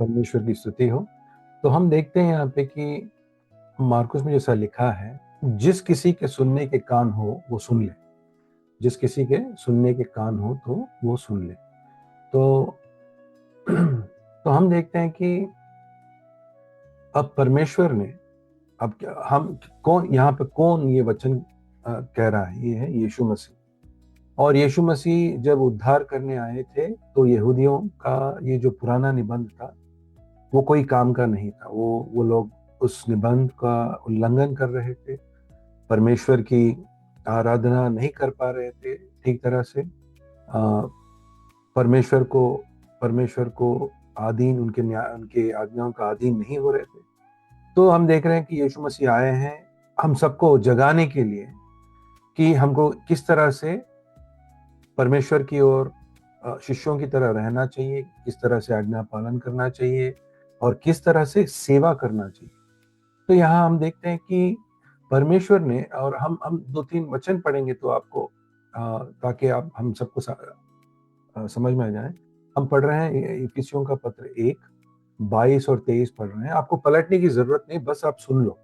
परमेश्वर की स्तुति हो। तो हम देखते हैं यहाँ पे कि मार्कुस में जैसा लिखा है, जिस किसी के सुनने के कान हो वो सुन ले। जिस किसी के सुनने के कान हो तो वो सुन ले। तो तो हम देखते हैं कि अब परमेश्वर ने, अब हम कौन यहाँ पे, कौन ये वचन कह रहा है? ये है यीशु मसीह। और यीशु मसीह जब उद्धार करने आए थे तो यहूदियों का ये जो पुराना निबंध था वो कोई काम का नहीं था। वो लोग उस निबंध का उल्लंघन कर रहे थे, परमेश्वर की आराधना नहीं कर पा रहे थे ठीक तरह से, परमेश्वर को अधीन, उनके आज्ञाओं का अधीन नहीं हो रहे थे। तो हम देख रहे हैं कि यीशु मसीह आए हैं हम सबको जगाने के लिए कि हमको किस तरह से परमेश्वर की ओर शिष्यों की तरह रहना चाहिए, किस तरह से आज्ञा पालन करना चाहिए और किस तरह से सेवा करना चाहिए। तो यहाँ हम देखते हैं कि परमेश्वर ने, और हम दो तीन वचन पढ़ेंगे तो आपको ताकि आप हम सबको समझ में आ जाए। हम पढ़ रहे हैं इफिसियों का पत्र 1:22 और 23 पढ़ रहे हैं। आपको पलटने की जरूरत नहीं, बस आप सुन लो।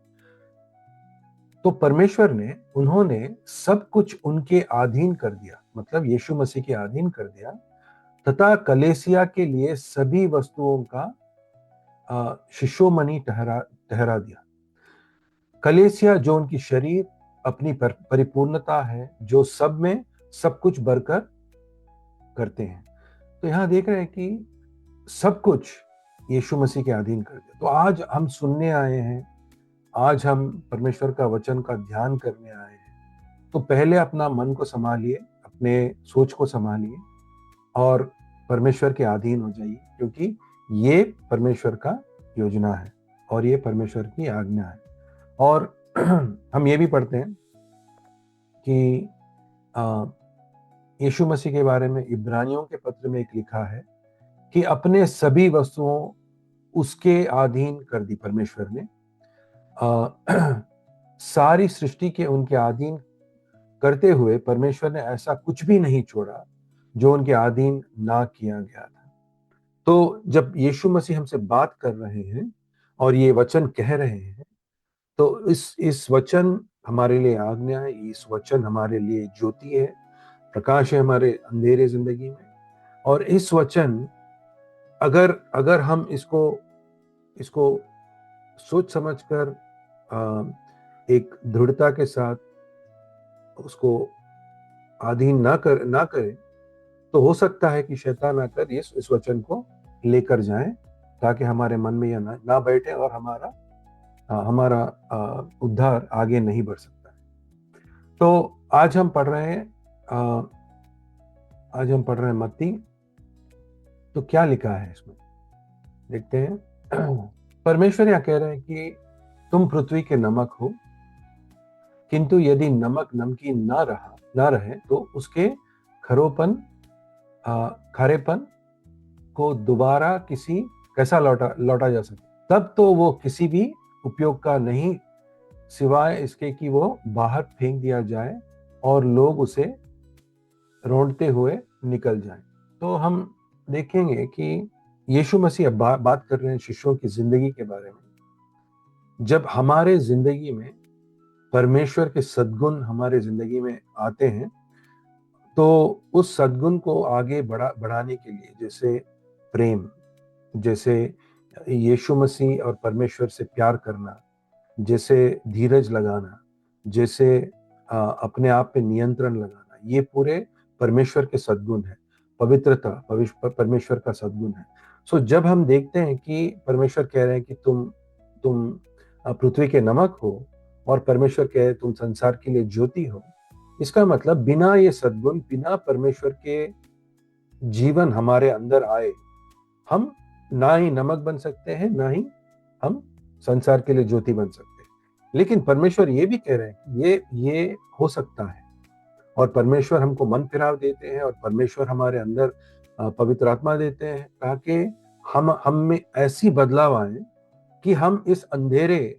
तो परमेश्वर ने, उन्होंने सब कुछ उनके अधीन कर दिया, मतलब यीशु मसीह के अधीन कर दिया, तथा कलेसिया के लिए सभी वस्तुओं का शिशोमणि ठहरा दिया। कलेसिया जो उनकी शरीर अपनी परिपूर्णता है, जो सब में सब कुछ भरकर करते हैं। तो यहां देख रहे हैं कि सब कुछ यीशु मसीह के अधीन कर दिया। तो आज हम सुनने आए हैं, आज हम परमेश्वर का वचन का ध्यान करने आए हैं। तो पहले अपना मन को संभालिए, अपने सोच को संभालिए और परमेश्वर के अधीन हो जाइए, क्योंकि ये परमेश्वर का योजना है और ये परमेश्वर की आज्ञा है। और हम ये भी पढ़ते हैं कि यीशु मसीह के बारे में इब्रानियों के पत्र में एक लिखा है कि अपने सभी वस्तुओं उसके अधीन कर दी परमेश्वर ने। सारी सृष्टि के उनके अधीन करते हुए परमेश्वर ने ऐसा कुछ भी नहीं छोड़ा जो उनके अधीन ना किया गया था। तो जब यीशु मसीह हमसे बात कर रहे हैं और ये वचन कह रहे हैं, तो इस वचन हमारे लिए आज्ञा है, इस वचन हमारे लिए ज्योति है, प्रकाश है हमारे अंधेरे जिंदगी में। और इस वचन, अगर अगर हम इसको सोच समझकर एक दृढ़ता के साथ उसको अधीन ना करें, तो हो सकता है कि शैतान आकर इस वचन को लेकर जाए, ताकि हमारे मन में यह ना बैठे और हमारा उद्धार आगे नहीं बढ़ सकता है। तो आज हम पढ़ रहे हैं मत्ती। तो क्या लिखा है इसमें, देखते हैं। परमेश्वर यहाँ कह रहे हैं कि तुम पृथ्वी के नमक हो, किंतु यदि नमक नमकीन ना रहे तो उसके खारेपन को दोबारा कैसा लौटा जा सकता? तब तो वो किसी भी उपयोग का नहीं, सिवाय इसके कि वो बाहर फेंक दिया जाए और लोग उसे रोंदते हुए निकल जाएं। तो हम देखेंगे कि यीशु मसीह बात कर रहे हैं शिष्यों की जिंदगी के बारे में। जब हमारे जिंदगी में परमेश्वर के सद्गुण हमारे जिंदगी में आते हैं, तो उस सद्गुण को आगे बढ़ाने के लिए, जैसे प्रेम, जैसे यीशु मसीह और परमेश्वर से प्यार करना, जैसे धीरज लगाना, जैसे अपने आप पे नियंत्रण लगाना, ये पूरे परमेश्वर के सद्गुण है। पवित्रता परमेश्वर का सद्गुण है। सो जब हम देखते हैं कि परमेश्वर कह रहे हैं कि तुम पृथ्वी के नमक हो, और परमेश्वर कह रहे हैं तुम संसार के लिए ज्योति हो, इसका मतलब बिना ये सद्गुण, बिना परमेश्वर के जीवन हमारे अंदर आए, हम ना ही नमक बन सकते हैं, ना ही हम संसार के लिए ज्योति बन सकते हैं। लेकिन परमेश्वर ये भी कह रहे हैं ये हो सकता है, और परमेश्वर हमको मन फिराव देते हैं, और परमेश्वर हमारे अंदर पवित्र आत्मा देते हैं, ताकि हम में ऐसी बदलाव आए कि हम इस अंधेरे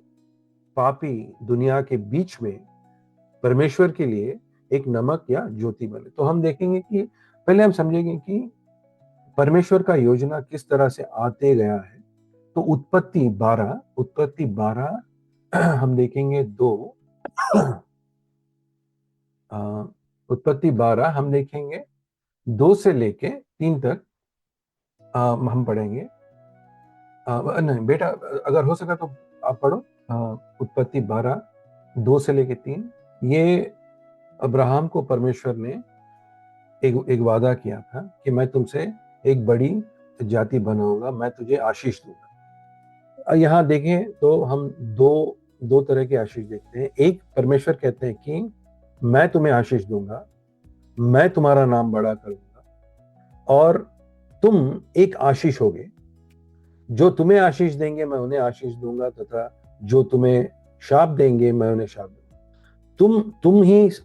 पापी दुनिया के बीच में परमेश्वर के लिए एक नमक या ज्योति बने। तो हम देखेंगे कि पहले हम समझेंगे कि परमेश्वर का योजना किस तरह से आते गया है, तो उत्पत्ति 12 हम देखेंगे 2, उत्पत्ति 12 हम देखेंगे 2 से लेके 3 तक हम पढ़ेंगे। नहीं बेटा, अगर हो सका तो आप पढ़ो। उत्पत्ति 12 2 से लेके 3। ये अब्राहम को परमेश्वर ने एक वादा किया था कि मैं तुमसे एक बड़ी जाति बनाऊंगा, मैं तुझे आशीष दूंगा। यहाँ देखें तो हम दो तरह के आशीष देखते हैं। एक, परमेश्वर कहते हैं कि मैं तुम्हें आशीष दूंगा, मैं तुम्हारा नाम बड़ा करूंगा और तुम एक आशीष होगे। जो तुम्हें आशीष देंगे मैं उन्हें आशीष दूंगा, तथा जो तुम्हें शाप देंगे मैं उन्हें शाप दूंगा।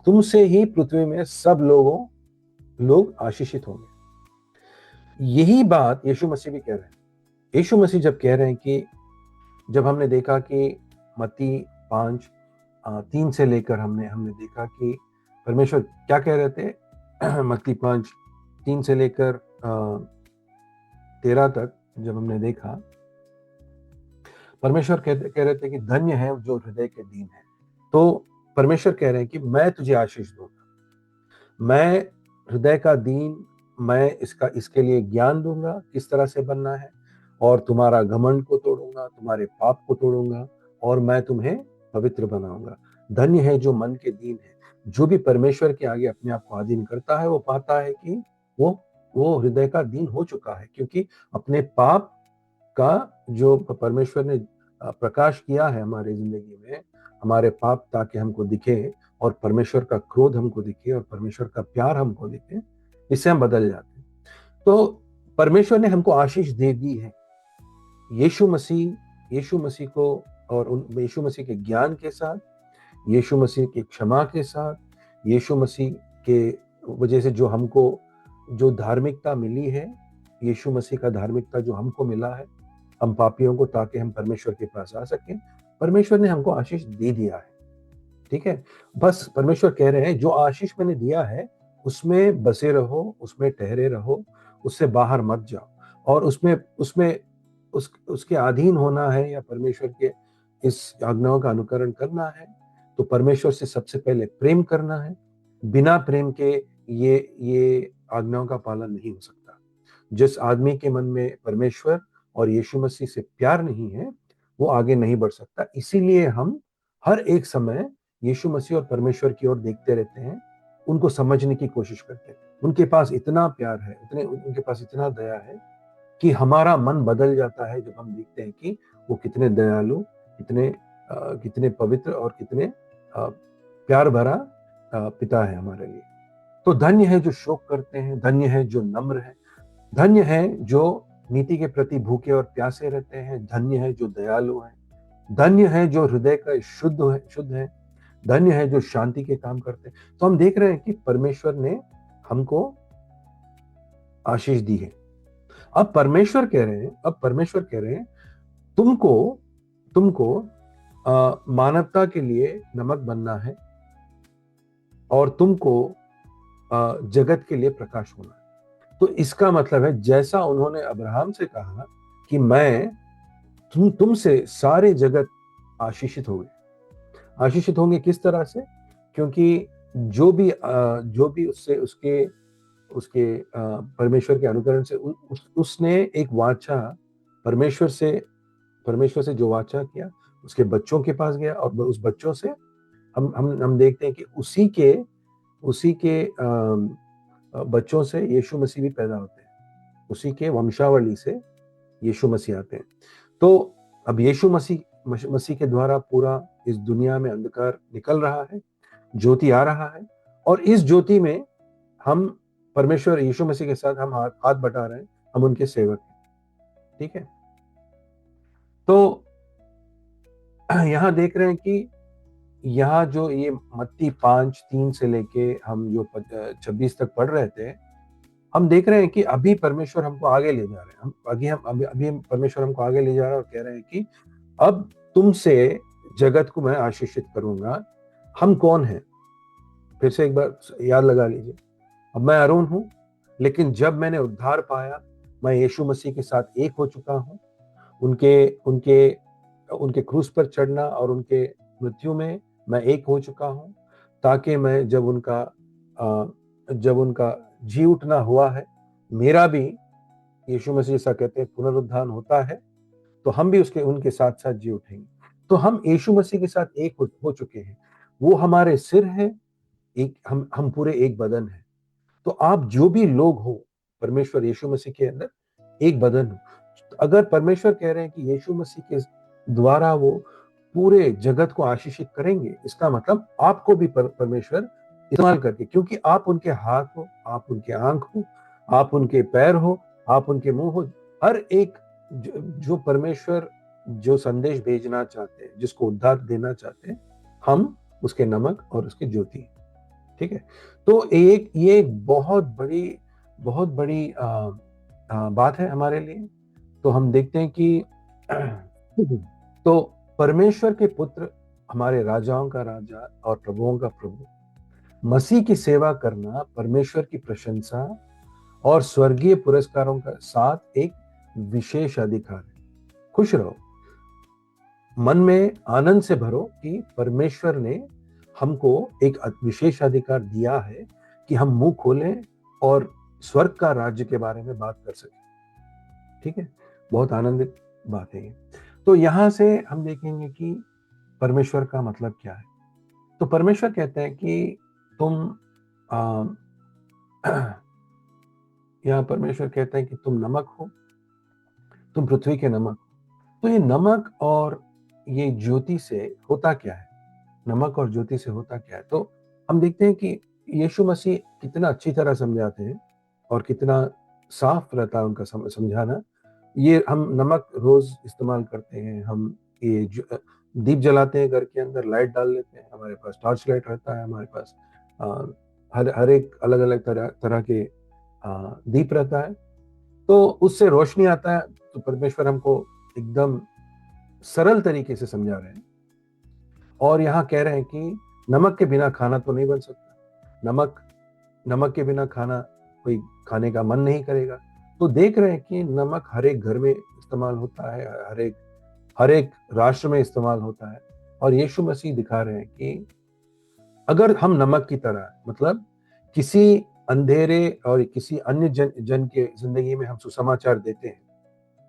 तुमसे ही पृथ्वी में सब लोग आशीषित होंगे। यही बात यीशु मसीह भी कह रहे हैं। यीशु मसीह जब कह रहे हैं कि जब हमने देखा कि मत्ती 5:3 से लेकर हमने देखा कि परमेश्वर क्या कह रहे थे। मत्ती 5:3 से लेकर 13 तक जब हमने देखा, परमेश्वर कह रहे थे कि धन्य है जो हृदय के दीन है। तो परमेश्वर कह रहे हैं कि मैं तुझे आशीष दूंगा, मैं हृदय का दीन, मैं इसके लिए ज्ञान दूंगा किस तरह से बनना है, और तुम्हारा घमंड को तोड़ूंगा, तुम्हारे पाप को तोड़ूंगा, और मैं तुम्हें पवित्र बनाऊंगा। धन्य है जो मन के दीन है। जो भी परमेश्वर के आगे अपने आप को आधीन करता है वो पाता है कि वो हृदय का दीन हो चुका है, क्योंकि अपने पाप का जो परमेश्वर ने प्रकाश किया है हमारे जिंदगी में, हमारे पाप ताकि हमको दिखे और परमेश्वर का क्रोध हमको दिखे और परमेश्वर का प्यार हमको दिखे, इससे हम बदल जाते हैं। तो परमेश्वर ने हमको आशीष दे दी है। यीशु मसीह को और यीशु मसीह के ज्ञान के साथ, यीशु मसीह की क्षमा के साथ, यीशु मसीह के वजह से जो हमको जो धार्मिकता मिली है, यीशु मसीह का धार्मिकता जो हमको मिला है, हम पापियों को, ताकि हम परमेश्वर के पास आ सकें, परमेश्वर ने हमको आशीष दे दिया है। ठीक है, बस परमेश्वर कह रहे हैं जो आशीष मैंने दिया है उसमें बसे रहो, उसमें ठहरे रहो, उससे बाहर मत जाओ, और उसके अधीन होना है या परमेश्वर के इस आज्ञाओं का अनुकरण करना है तो परमेश्वर से सबसे पहले प्रेम करना है। बिना प्रेम के ये आज्ञाओं का पालन नहीं हो सकता। जिस आदमी के मन में परमेश्वर और यीशु मसीह से प्यार नहीं है वो आगे नहीं बढ़ सकता। इसीलिए हम हर एक समय यीशु मसीह और परमेश्वर की ओर देखते रहते हैं, उनको समझने की कोशिश करते हैं। उनके पास इतना प्यार है, उनके पास इतना दया है कि हमारा मन बदल जाता है जब हम देखते हैं कि वो कितने दयालु, कितने पवित्र और कितने प्यार भरा पिता है हमारे लिए। तो धन्य है जो शोक करते हैं, धन्य है जो नम्र है, धन्य है जो नीति के प्रति भूखे और प्यासे रहते हैं, धन्य है जो दयालु है, धन्य है जो हृदय का शुद्ध है, धन्य है जो शांति के काम करते हैं। तो हम देख रहे हैं कि परमेश्वर ने हमको आशीष दी है। अब परमेश्वर कह रहे हैं तुमको मानवता के लिए नमक बनना है और तुमको जगत के लिए प्रकाश होना है। तो इसका मतलब है जैसा उन्होंने अब्राहम से कहा कि मैं तुमसे सारे जगत आशीषित होंगे किस तरह से? क्योंकि जो भी उसके परमेश्वर के अनुकरण से उसने एक वाचा परमेश्वर से जो वाचा किया, उसके बच्चों के पास गया और उस बच्चों से हम देखते हैं कि उसी के बच्चों से यीशु मसीह भी पैदा होते हैं, उसी के वंशावली से यीशु मसीह आते हैं। तो अब यीशु मसीह के द्वारा पूरा इस दुनिया में अंधकार निकल रहा है, ज्योति आ रहा है, और इस ज्योति में हम परमेश्वर यीशु मसीह के साथ हम हाथ बटा रहे हैं, हम उनके सेवक हैं। ठीक है, तो यहां देख रहे हैं कि यहाँ जो ये मत्ती 5:3 से लेके हम जो 26 तक पढ़ रहे थे, हम देख रहे हैं कि अभी परमेश्वर हमको आगे ले जा रहे हैं। अभी परमेश्वर हमको आगे ले जा रहा है और कह रहे हैं कि अब तुमसे जगत को मैं आशीषित करूंगा। हम कौन हैं? फिर से एक बार याद लगा लीजिए। अब मैं अरुण हूं, लेकिन जब मैंने उद्धार पाया, मैं यीशु मसीह के साथ एक हो चुका हूं, उनके उनके उनके क्रूस पर चढ़ना और उनके मृत्यु में मैं एक हो चुका हूं, ताकि मैं जब उनका जी उठना हुआ है, मेरा भी, यीशु मसीह ऐसा कहते हैं, पुनरुत्थान होता है, तो हम भी उसके उनके साथ साथ जी उठेंगे। तो हम यीशु मसीह के साथ एक हो चुके हैं। वो हमारे सिर है, एक हम पूरे एक बदन है। तो आप जो भी लोग हो परमेश्वर यीशु मसीह के अंदर एक बदन हो। तो अगर परमेश्वर कह रहे हैं कि यीशु मसीह के द्वारा वो पूरे जगत को आशीषित करेंगे, इसका मतलब आपको भी परमेश्वर इस्तेमाल करके, क्योंकि आप उनके हाथ हो, आप उनके आंख हो, आप उनके पैर हो, आप उनके मुंह हो। हर एक जो परमेश्वर जो संदेश भेजना चाहते हैं, जिसको उद्धार देना चाहते हैं, हम उसके नमक और उसकी ज्योति। ठीक है। तो ये एक बहुत बड़ी बात है हमारे लिए। तो हम देखते हैं कि तो परमेश्वर के पुत्र, हमारे राजाओं का राजा और प्रभुओं का प्रभु, मसीह की सेवा करना परमेश्वर की प्रशंसा और स्वर्गीय पुरस्कारों का साथ एक विशेष अधिकार है। खुश रहो, मन में आनंद से भरो कि परमेश्वर ने हमको एक विशेष अधिकार दिया है कि हम मुंह खोलें और स्वर्ग का राज्य के बारे में बात कर सकें। ठीक है, बहुत आनंदित बात है ये। तो यहां से हम देखेंगे कि परमेश्वर का मतलब क्या है। तो परमेश्वर कहते हैं कि तुम यहाँ परमेश्वर कहते हैं कि तुम नमक हो, तुम पृथ्वी के नमक। तो ये नमक और ये ज्योति से होता क्या है, नमक और ज्योति से होता क्या है। तो हम देखते हैं कि यीशु मसीह कितना अच्छी तरह समझाते हैं और कितना साफ रहता है उनका समझाना। ये हम नमक रोज इस्तेमाल करते हैं, हम ये दीप जलाते हैं, घर के अंदर लाइट डाल लेते हैं, हमारे पास टॉर्च लाइट रहता है, हमारे पास हर एक अलग अलग तरह के दीप रहता है। तो उससे रोशनी आता है। तो परमेश्वर हमको एकदम सरल तरीके से समझा रहे हैं और यहाँ कह रहे हैं कि नमक के बिना खाना तो नहीं बन सकता, नमक के बिना खाना कोई खाने का मन नहीं करेगा। तो देख रहे हैं कि नमक हर एक घर में इस्तेमाल होता है, हर एक राष्ट्र में इस्तेमाल होता है। और यीशु मसीह दिखा रहे हैं कि अगर हम नमक की तरह, मतलब किसी अंधेरे और किसी अन्य जन के जिंदगी में हम सुसमाचार देते हैं,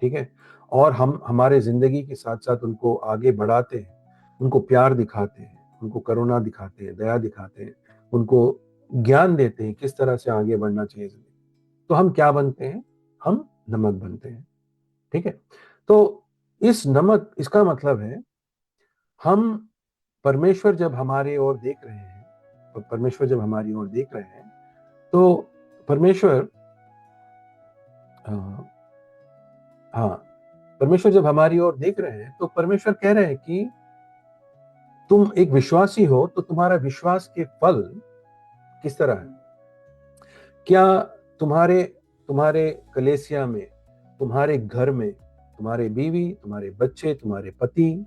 ठीक है, और हम हमारे जिंदगी के साथ साथ उनको आगे बढ़ाते हैं, उनको प्यार दिखाते हैं, उनको करुणा दिखाते हैं, दया दिखाते हैं, उनको ज्ञान देते हैं किस तरह से आगे बढ़ना चाहिए जिंदगी, तो हम क्या बनते हैं, हम नमक बनते हैं। ठीक है। तो इस नमक, इसका मतलब है हम, परमेश्वर जब हमारे ओर देख रहे हैं, तो परमेश्वर जब हमारी ओर देख रहे हैं, तो परमेश्वर हाँ, परमेश्वर जब हमारी ओर देख रहे हैं, तो परमेश्वर कह रहे हैं कि तुम एक विश्वासी हो, तो तुम्हारा विश्वास के फल किस तरह है। क्या तुम्हारे तुम्हारे कलेसिया में, तुम्हारे घर में, तुम्हारे बीवी, तुम्हारे बच्चे, तुम्हारे पति,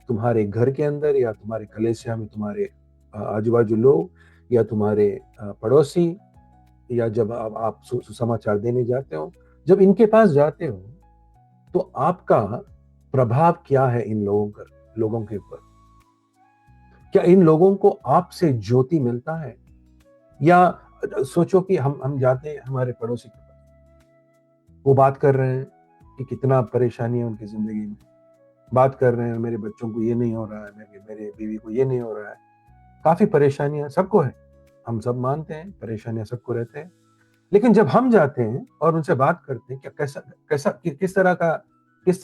तुम्हारे घर के अंदर या तुम्हारे कलेसिया में तुम्हारे आजू बाजू लोग या तुम्हारे पड़ोसी, या जब आप सुसमाचार देने जाते हो, जब इनके पास जाते हो, तो आपका प्रभाव क्या है इन लोगों के ऊपर। क्या इन लोगों को आपसे ज्योति मिलता है। या सोचो कि हम जाते हैं हमारे पड़ोसी के पास, वो बात कर रहे हैं कि कितना परेशानी है उनकी जिंदगी में, बात कर रहे हैं मेरे बच्चों को ये नहीं हो रहा है, मेरे बीवी को ये नहीं हो रहा है, काफी परेशानियां सबको है, हम सब मानते हैं परेशानियां सबको रहते हैं। लेकिन जब हम जाते हैं और उनसे बात करते हैं, क्या कैसा कैसा किस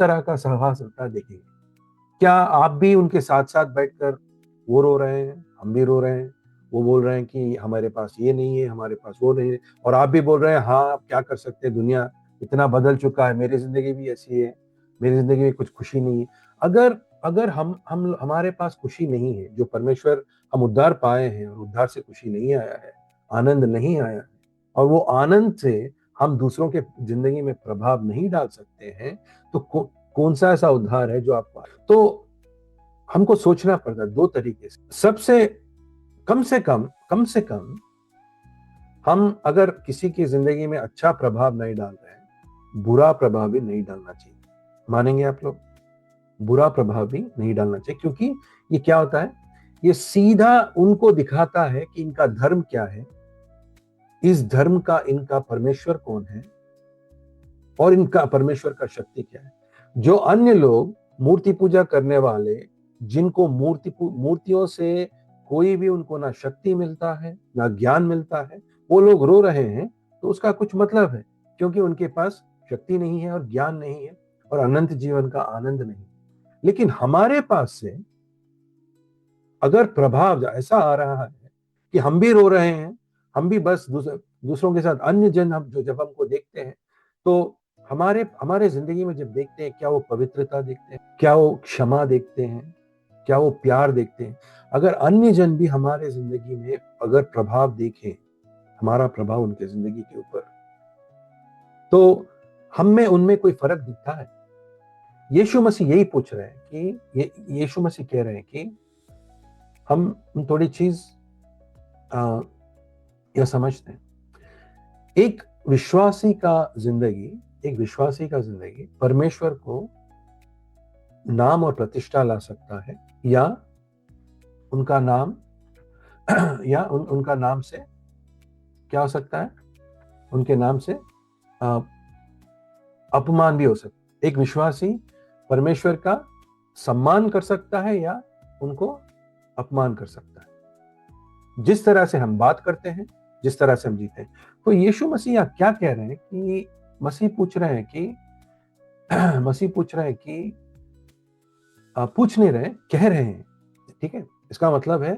तरह का सहवास रहता है, देखेंगे। क्या आप भी उनके साथ साथ बैठकर, वो रो रहे हैं, हम भी रो रहे हैं, वो बोल रहे हैं कि हमारे पास ये नहीं है, हमारे पास वो नहीं है, और आप भी बोल रहे हैं हाँ आप क्या कर सकते हैं, दुनिया इतना बदल चुका है, मेरी जिंदगी भी ऐसी है, मेरी जिंदगी में कुछ खुशी नहीं है। अगर अगर हम हमारे पास खुशी नहीं है, जो परमेश्वर, हम उद्धार पाए हैं और उद्धार से खुशी नहीं आया है, आनंद नहीं आया है, और वो आनंद से हम दूसरों के जिंदगी में प्रभाव नहीं डाल सकते हैं, तो कौन सा ऐसा उद्धार है जो आपको। तो हमको सोचना पड़ता है दो तरीके से। सबसे कम से कम हम अगर किसी की जिंदगी में अच्छा प्रभाव नहीं डाल रहे हैं, बुरा प्रभाव भी नहीं डालना चाहिए। मानेंगे आप लोग? बुरा प्रभाव भी नहीं डालना चाहिए, क्योंकि ये क्या होता है, ये सीधा उनको दिखाता है कि इनका धर्म क्या है, इस धर्म का इनका परमेश्वर कौन है, और इनका परमेश्वर का शक्ति क्या है। जो अन्य लोग मूर्ति पूजा करने वाले, जिनको मूर्तियों से कोई भी उनको ना शक्ति मिलता है ना ज्ञान मिलता है, वो लोग रो रहे हैं, तो उसका कुछ मतलब है, क्योंकि उनके पास शक्ति नहीं है और ज्ञान नहीं है और अनंत जीवन का आनंद नहीं। लेकिन हमारे पास से अगर प्रभाव ऐसा आ रहा है कि हम भी रो रहे हैं, हम भी बस दूसरों के साथ अन्य जन हम जब हमको देखते हैं, तो हमारे हमारे जिंदगी में जब देखते हैं, क्या वो पवित्रता देखते हैं, क्या वो क्षमा देखते हैं, क्या वो प्यार देखते हैं? अगर अन्य जन भी हमारे जिंदगी में अगर प्रभाव देखें, हमारा प्रभाव उनके जिंदगी के ऊपर, तो हम में उनमें कोई फर्क दिखता है? यीशु मसीह यही पूछ रहे हैं कि यीशु मसीह कह रहे हैं कि हम थोड़ी चीज यह समझते हैं, एक विश्वासी का जिंदगी परमेश्वर को नाम और प्रतिष्ठा ला सकता है, या उनका नाम उनका नाम से क्या हो सकता है, उनके नाम से अपमान भी हो सकता है। एक विश्वासी परमेश्वर का सम्मान कर सकता है या उनको अपमान कर सकता है, जिस तरह से हम बात करते हैं, जिस तरह से हम जीते हैं। तो यीशु मसीह यहाँ क्या कह रहे हैं कि मसीह पूछ रहे हैं कि पूछ नहीं रहे, कह रहे हैं, ठीक है। इसका मतलब है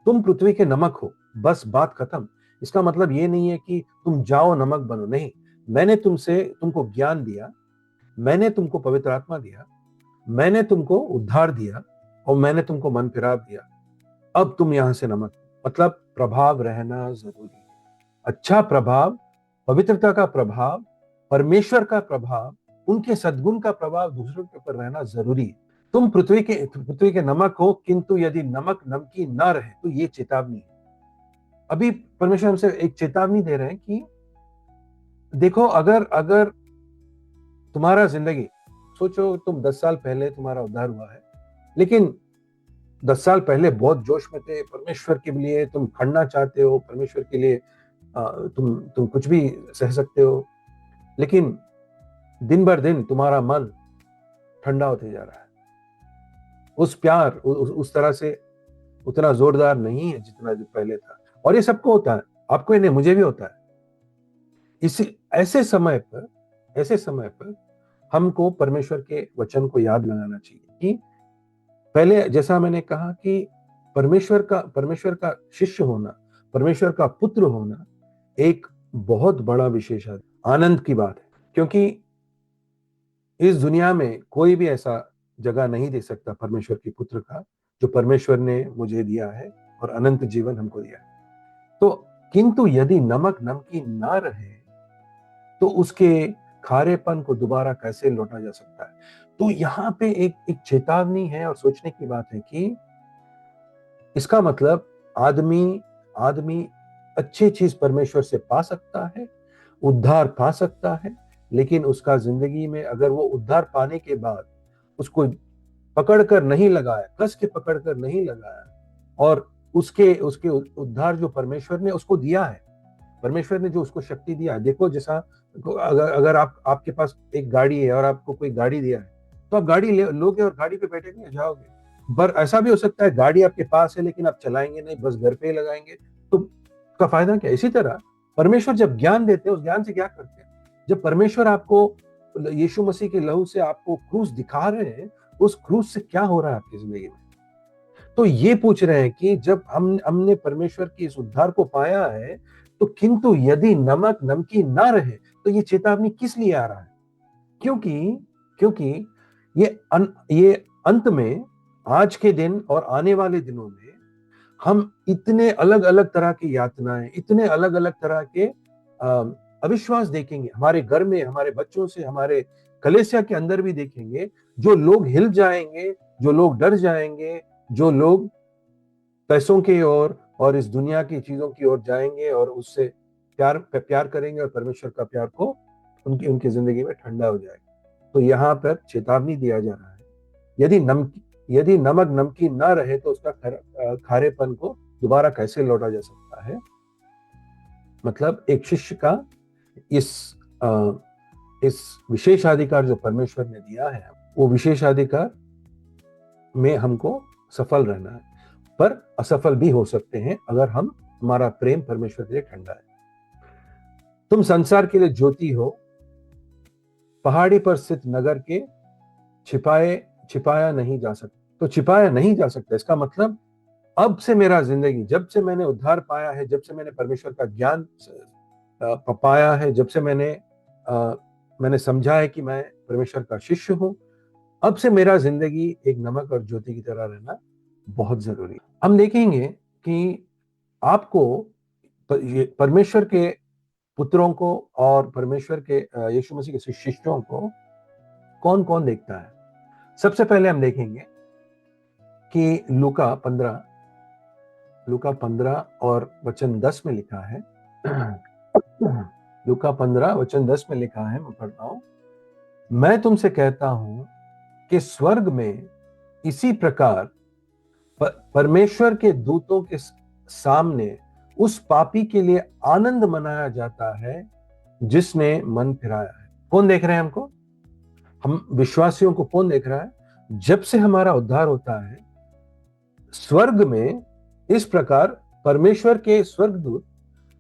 तुम पृथ्वी के नमक हो, बस बात खत्म। इसका मतलब ये नहीं है कि तुम जाओ नमक बनो, नहीं। मैंने तुमको ज्ञान दिया, मैंने तुमको पवित्र आत्मा दिया, मैंने तुमको उद्धार दिया, और मैंने तुमको मन फिराव दिया। अब तुम यहां से नमक, मतलब प्रभाव रहना जरूरी है। अच्छा प्रभाव, पवित्रता का प्रभाव, परमेश्वर का प्रभाव, उनके सद्गुण का प्रभाव दूसरों के ऊपर रहना जरूरी है। तुम पृथ्वी के नमक हो, किंतु यदि नमक नमकीन ना रहे तो ये चेतावनी है। अभी परमेश्वर हमसे एक चेतावनी दे रहे हैं कि देखो, अगर अगर तुम्हारा जिंदगी, सोचो तुम 10 साल पहले तुम्हारा उद्धार हुआ है, लेकिन 10 साल पहले बहुत जोश में थे परमेश्वर के लिए, तुम खड़ना चाहते हो परमेश्वर के लिए, तुम कुछ भी सह सकते हो, लेकिन दिन भर दिन तुम्हारा मन ठंडा होते जा रहा है। उस प्यार उस तरह से उतना जोरदार नहीं है जितना जो पहले था। और ये सबको होता है, आपको ही नहीं, मुझे भी होता है। इसी ऐसे समय पर हमको परमेश्वर के वचन को याद लगाना चाहिए कि पहले जैसा मैंने कहा कि परमेश्वर का शिष्य होना, परमेश्वर का पुत्र होना एक बहुत बड़ा विशेष आनंद की बात है, क्योंकि इस दुनिया में कोई भी ऐसा जगह नहीं दे सकता परमेश्वर के पुत्र का, जो परमेश्वर ने मुझे दिया है और अनंत जीवन हमको दिया है। तो किंतु यदि नमक नमकीन ना रहे तो उसके खारेपन को दोबारा कैसे लौटा जा सकता है? तो यहाँ पे एक चेतावनी है और सोचने की बात है कि इसका मतलब आदमी अच्छी चीज परमेश्वर से पा सकता है, उद्धार पा सकता है, लेकिन उसका जिंदगी में अगर वो उद्धार पाने के बाद उसको पकड़कर नहीं लगाया, कस के पकड़कर नहीं लगाया, और उसके उसके उद्धार जो परमेश्वर ने उसको दिया है, परमेश्वर ने जो उसको शक्ति दिया है, देखो जैसा अगर आपके पास एक गाड़ी है और आपको कोई गाड़ी दिया है, तो आप गाड़ी लोगे और गाड़ी पे बैठेंगे, जाओगे। पर ऐसा भी हो सकता है गाड़ी आपके पास है लेकिन आप चलाएंगे नहीं, बस घर पे ही लगाएंगे, तो उसका फायदा क्या? इसी तरह परमेश्वर जब ज्ञान देते हैं, उस ज्ञान से क्या करते हैं? जब परमेश्वर आपको यीशु मसीह के लहू से आपको क्रूस दिखा रहे हैं, उस क्रूस से क्या हो रहा है आपकी जिंदगी में? तो ये पूछ रहे हैं कि जब हमने परमेश्वर की इस उद्धार को पाया है, तो किंतु यदि नमक नमकीन ना रहे तो ये चेतावनी किस लिए आ रहा है? क्योंकि ये अंत में, आज के दिन और आने वाले दिनों में हम इतने अलग अलग तरह की यातनाएं, इतने अलग अलग तरह के अविश्वास देखेंगे, हमारे घर में, हमारे बच्चों से, हमारे कलीसिया के अंदर भी देखेंगे। जो लोग हिल जाएंगे, जो लोग डर जाएंगे, जो लोग पैसों की ओर और इस दुनिया की चीजों की ओर जाएंगे और उससे प्यार करेंगे, और परमेश्वर का प्यार को उनकी जिंदगी में ठंडा हो जाएगा। तो यहाँ पर चेतावनी दिया जा रहा है, यदि नमक नमकीन ना रहे तो उसका खारेपन को दोबारा कैसे लौटा जा सकता है। मतलब एक शिष्य का इस विशेषाधिकार जो परमेश्वर ने दिया है, वो विशेषाधिकार में हमको सफल रहना है, पर असफल भी हो सकते हैं अगर हमारा प्रेम परमेश्वर के लिए ठंडा है। तुम संसार के लिए ज्योति हो, पहाड़ी पर स्थित नगर के छिपाया नहीं जा सकता। तो छिपाया नहीं जा सकता, इसका मतलब अब से मेरा जिंदगी, जब से मैंने उद्धार पाया है, जब से मैंने परमेश्वर का ज्ञान पाया है, जब से मैंने समझा है कि मैं परमेश्वर का शिष्य हूं, अब से मेरा जिंदगी एक नमक और ज्योति की तरह रहना बहुत जरूरी है। हम देखेंगे कि आपको परमेश्वर के पुत्रों को और परमेश्वर के यीशु मसीह के शिष्यों को कौन कौन देखता है। सबसे पहले हम देखेंगे कि लूका 15 और वचन 10 में लिखा है। लूका 15 वचन 10 में लिखा है, मैं पढ़ता हूं। मैं तुमसे कहता हूं कि स्वर्ग में इसी प्रकार परमेश्वर के दूतों के सामने उस पापी के लिए आनंद मनाया जाता है जिसने मन फिराया है। कौन देख रहे हैं हमको? हम विश्वासियों को कौन देख रहा है? जब से हमारा उद्धार होता है, स्वर्ग में इस प्रकार परमेश्वर के स्वर्गदूत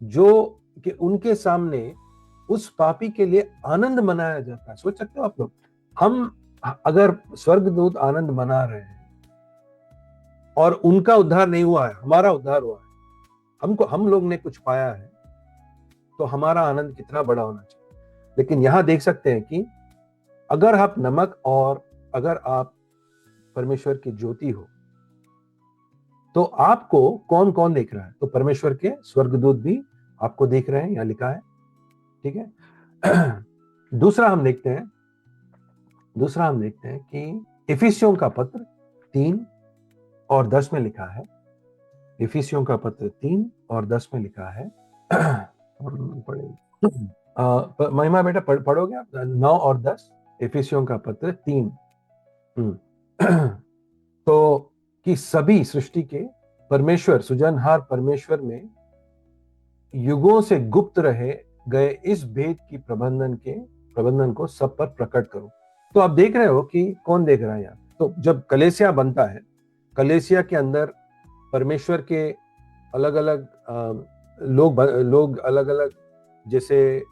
जो कि उनके सामने उस पापी के लिए आनंद मनाया जाता है। सोच सकते हो आप लोग, हम अगर स्वर्गदूत आनंद मना रहे हैं और उनका उद्धार नहीं हुआ है, हमारा उद्धार हुआ है, हम लोग ने कुछ पाया है, तो हमारा आनंद कितना बड़ा होना चाहिए। लेकिन यहां देख सकते हैं कि अगर आप नमक और अगर आप परमेश्वर की ज्योति हो, तो आपको कौन कौन देख रहा है? तो परमेश्वर के स्वर्गदूत भी आपको देख रहे हैं, यहां लिखा है, ठीक है। दूसरा हम देखते हैं कि इफिसियों का पत्र 3 और 10 में लिखा है। इफिसियों का पत्र 3 और 10 में लिखा है। महिमा बेटा पढ़ोगे आप 9 और 10? इफिसियों का पत्र 3। तो कि सभी सृष्टि के परमेश्वर, सुजनहार परमेश्वर में युगों से गुप्त रहे गए इस भेद की प्रबंधन को सब पर प्रकट करो। तो आप देख रहे हो कि कौन देख रहा है यहाँ? तो जब कलेसिया बनता है, कलेसिया के अंदर परमेश्वर के अलग अलग लोग अलग अलग, जैसे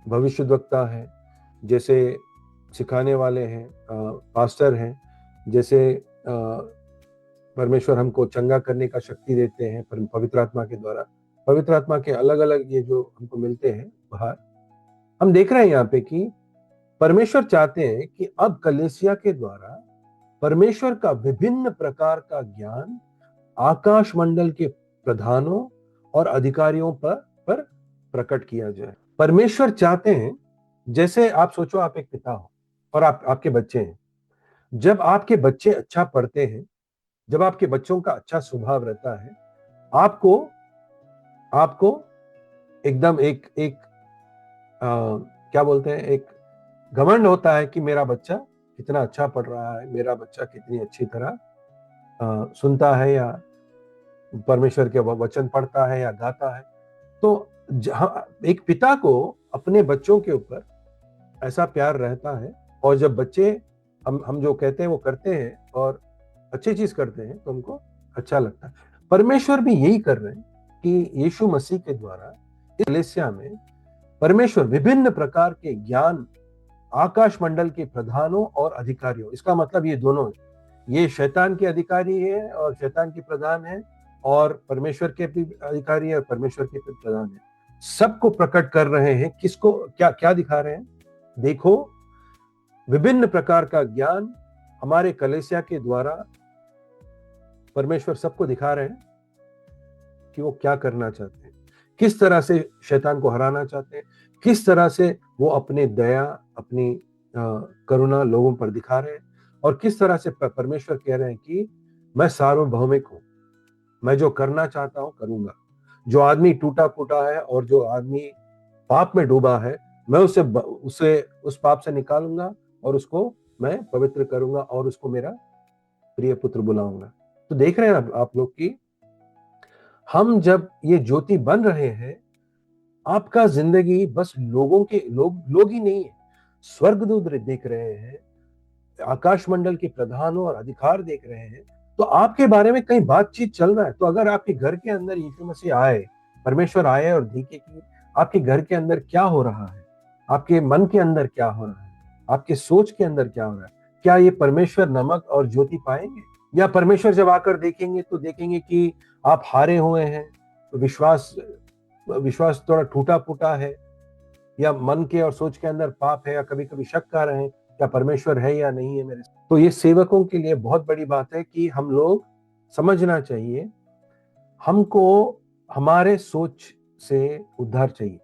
भविष्यद्वक्ता है, जैसे सिखाने वाले हैं, पास्टर हैं, जैसे परमेश्वर हमको चंगा करने का शक्ति देते हैं पवित्र आत्मा के द्वारा। पवित्र आत्मा के अलग अलग ये जो हमको मिलते हैं बाहर, हम देख रहे हैं यहाँ पे कि परमेश्वर चाहते हैं कि अब कलेसिया के द्वारा परमेश्वर का विभिन्न प्रकार का ज्ञान आकाश मंडल के प्रधानों और अधिकारियों पर प्रकट किया जाए। परमेश्वर चाहते हैं, जैसे आप सोचो आप एक पिता हो और आपके बच्चे हैं। जब आपके बच्चे अच्छा पढ़ते हैं, जब आपके बच्चों का अच्छा स्वभाव रहता है, आपको एकदम क्या बोलते हैं, एक घमंड होता है कि मेरा बच्चा कितना अच्छा पढ़ रहा है, मेरा बच्चा कितनी अच्छी तरह सुनता है या परमेश्वर के वचन पढ़ता है या गाता है। तो एक पिता को अपने बच्चों के ऊपर ऐसा प्यार रहता है, और जब बच्चे हम जो कहते हैं वो करते हैं और अच्छी चीज करते हैं तो हमको अच्छा लगता है। परमेश्वर भी यही कर रहे हैं कि यीशु मसीह के द्वारा इस कलीसिया में परमेश्वर विभिन्न प्रकार के ज्ञान आकाश मंडल के प्रधानों और अधिकारियों, इसका मतलब ये दोनों है, ये शैतान के अधिकारी है और शैतान के प्रधान है, और परमेश्वर के भी अधिकारी है और परमेश्वर के भी प्रधान है, सबको प्रकट कर रहे हैं। किसको क्या क्या दिखा रहे हैं? देखो, विभिन्न प्रकार का ज्ञान हमारे कलीसिया के द्वारा परमेश्वर सबको दिखा रहे हैं कि वो क्या करना चाहते हैं, किस तरह से शैतान को हराना चाहते हैं, किस तरह से वो अपने दया, अपनी करुणा लोगों पर दिखा रहे हैं, और किस तरह से परमेश्वर कह रहे हैं कि मैं सार्वभौमिक हूं, मैं जो करना चाहता हूं करूंगा। जो आदमी टूटा फूटा है और जो आदमी पाप में डूबा है, मैं उसे उस पाप से निकालूंगा और उसको मैं पवित्र करूंगा और उसको मेरा प्रिय पुत्र बुलाऊंगा। तो देख रहे हैं आप लोग कि हम जब ये ज्योति बन रहे हैं, आपका जिंदगी बस लोग ही नहीं है, स्वर्गदूत देख रहे हैं, आकाश मंडल के प्रधानों और अधिकार देख रहे हैं। तो आपके बारे में कई बातचीत चल रहा है। तो अगर आपके घर के अंदर यीशु मसीह आए, परमेश्वर आए और देखे कि आपके घर के अंदर क्या हो रहा है, आपके मन के अंदर क्या हो रहा है, आपके सोच के अंदर क्या हो रहा है, क्या ये परमेश्वर नमक और ज्योति पाएंगे? या परमेश्वर जब आकर देखेंगे तो देखेंगे कि आप हारे हुए हैं, विश्वास विश्वास थोड़ा टूटा फूटा है, या मन के और सोच के अंदर पाप है, या कभी कभी शक कर रहे हैं क्या परमेश्वर है या नहीं है मेरे साथ। तो ये सेवकों के लिए बहुत बड़ी बात है कि हम लोग समझना चाहिए, हमको हमारे सोच से उद्धार चाहिए,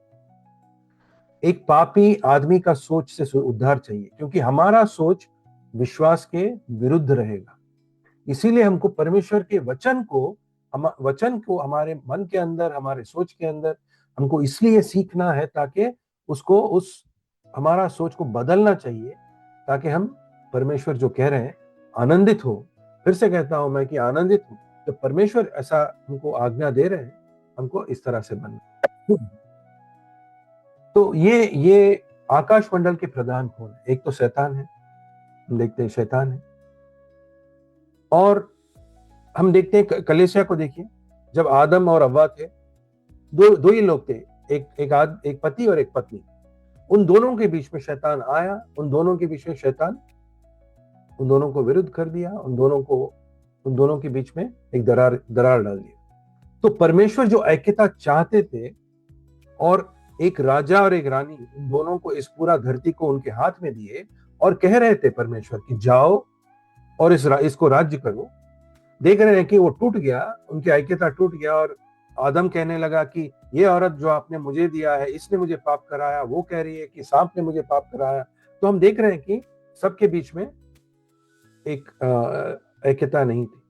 एक पापी आदमी का सोच से उद्धार चाहिए, क्योंकि हमारा सोच विश्वास के विरुद्ध रहेगा। इसीलिए हमको परमेश्वर के वचन को हमारे मन के अंदर, हमारे सोच के अंदर हमको इसलिए सीखना है ताकि उसको उस हमारा सोच को बदलना चाहिए, ताकि हम परमेश्वर जो कह रहे हैं आनंदित हो। फिर से कहता हूं मैं कि आनंदित हो, तो परमेश्वर ऐसा हमको आज्ञा दे रहे हैं, हमको इस तरह से बनना। तो ये आकाश मंडल के प्रधान कौन है? एक तो शैतान है, हम देखते हैं शैतान है। और हम देखते हैं कलीसिया को, देखिए जब आदम और हव्वा थे, दो ही लोग थे, एक पति और एक पत्नी। उन दोनों के बीच में शैतान आया, उन दोनों के बीच में शैतान उन दोनों को विरुद्ध कर दिया, उन दोनों के बीच में एक दरार डाल दिया। तो परमेश्वर जो ऐक्यता चाहते थे, और एक राजा और एक रानी, इन दोनों को इस पूरा धरती को उनके हाथ में दिए और कह रहे थे परमेश्वर कि जाओ और इसको राज्य करो। देख रहे हैं कि वो टूट गया, उनकी ऐक्यता टूट गया, और आदम कहने लगा कि ये औरत जो आपने मुझे दिया है, इसने मुझे पाप कराया। वो कह रही है कि सांप ने मुझे पाप कराया। तो हम देख रहे हैं कि सबके बीच में एक ऐक्यता नहीं थी,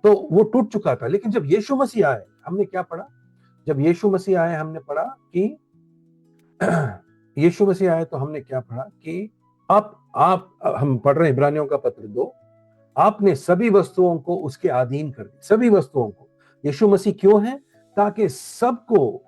तो वो टूट चुका था। लेकिन जब यीशु मसीह आए, हमने क्या पढ़ा? जब यीशु मसीह आए, हमने पढ़ा कि यीशु मसीह आए तो हमने क्या पढ़ा कि आप हम पढ़ रहे हैं इब्रानियों का पत्र 2, आपने सभी वस्तुओं को उसके अधीन कर दिया, सभी वस्तुओं को। यीशु मसीह क्यों है? ताकि सबको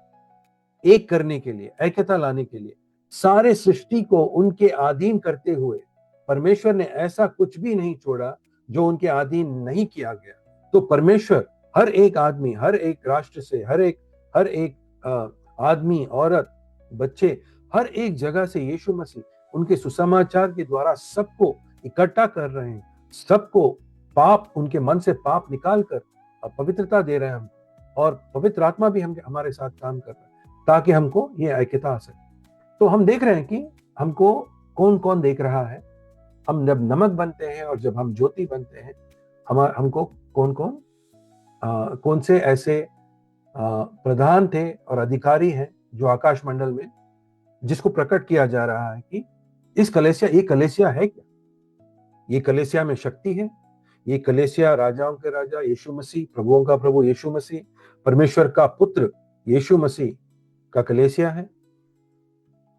एक करने के लिए, ऐक्यता लाने के लिए, सारे सृष्टि को उनके अधीन करते हुए परमेश्वर ने ऐसा कुछ भी नहीं छोड़ा जो उनके अधीन नहीं किया गया। तो परमेश्वर हर एक आदमी, हर एक राष्ट्र से, हर एक आदमी, औरत, बच्चे, हर एक जगह से यीशु मसीह उनके सुसमाचार के द्वारा सबको इकट्ठा कर रहे हैं, सबको पाप, उनके मन से पाप निकाल कर पवित्रता दे रहे हैं हम, और पवित्र आत्मा भी हमारे साथ काम कर रहा है ताकि हमको ये ऐक्यता आ सके। तो हम देख रहे हैं कि हमको कौन कौन देख रहा है। हम जब नमक बनते हैं और जब हम ज्योति बनते हैं, हमको कौन कौन कौन से ऐसे प्रधान थे और अधिकारी हैं जो आकाश मंडल में, जिसको प्रकट किया जा रहा है कि ये कलेसिया है क्या? ये कलेसिया में शक्ति है। ये कलेसिया राजाओं के राजा यीशु मसीह, प्रभुओं का प्रभु यीशु मसीह, परमेश्वर का पुत्र यीशु मसीह का कलेसिया है,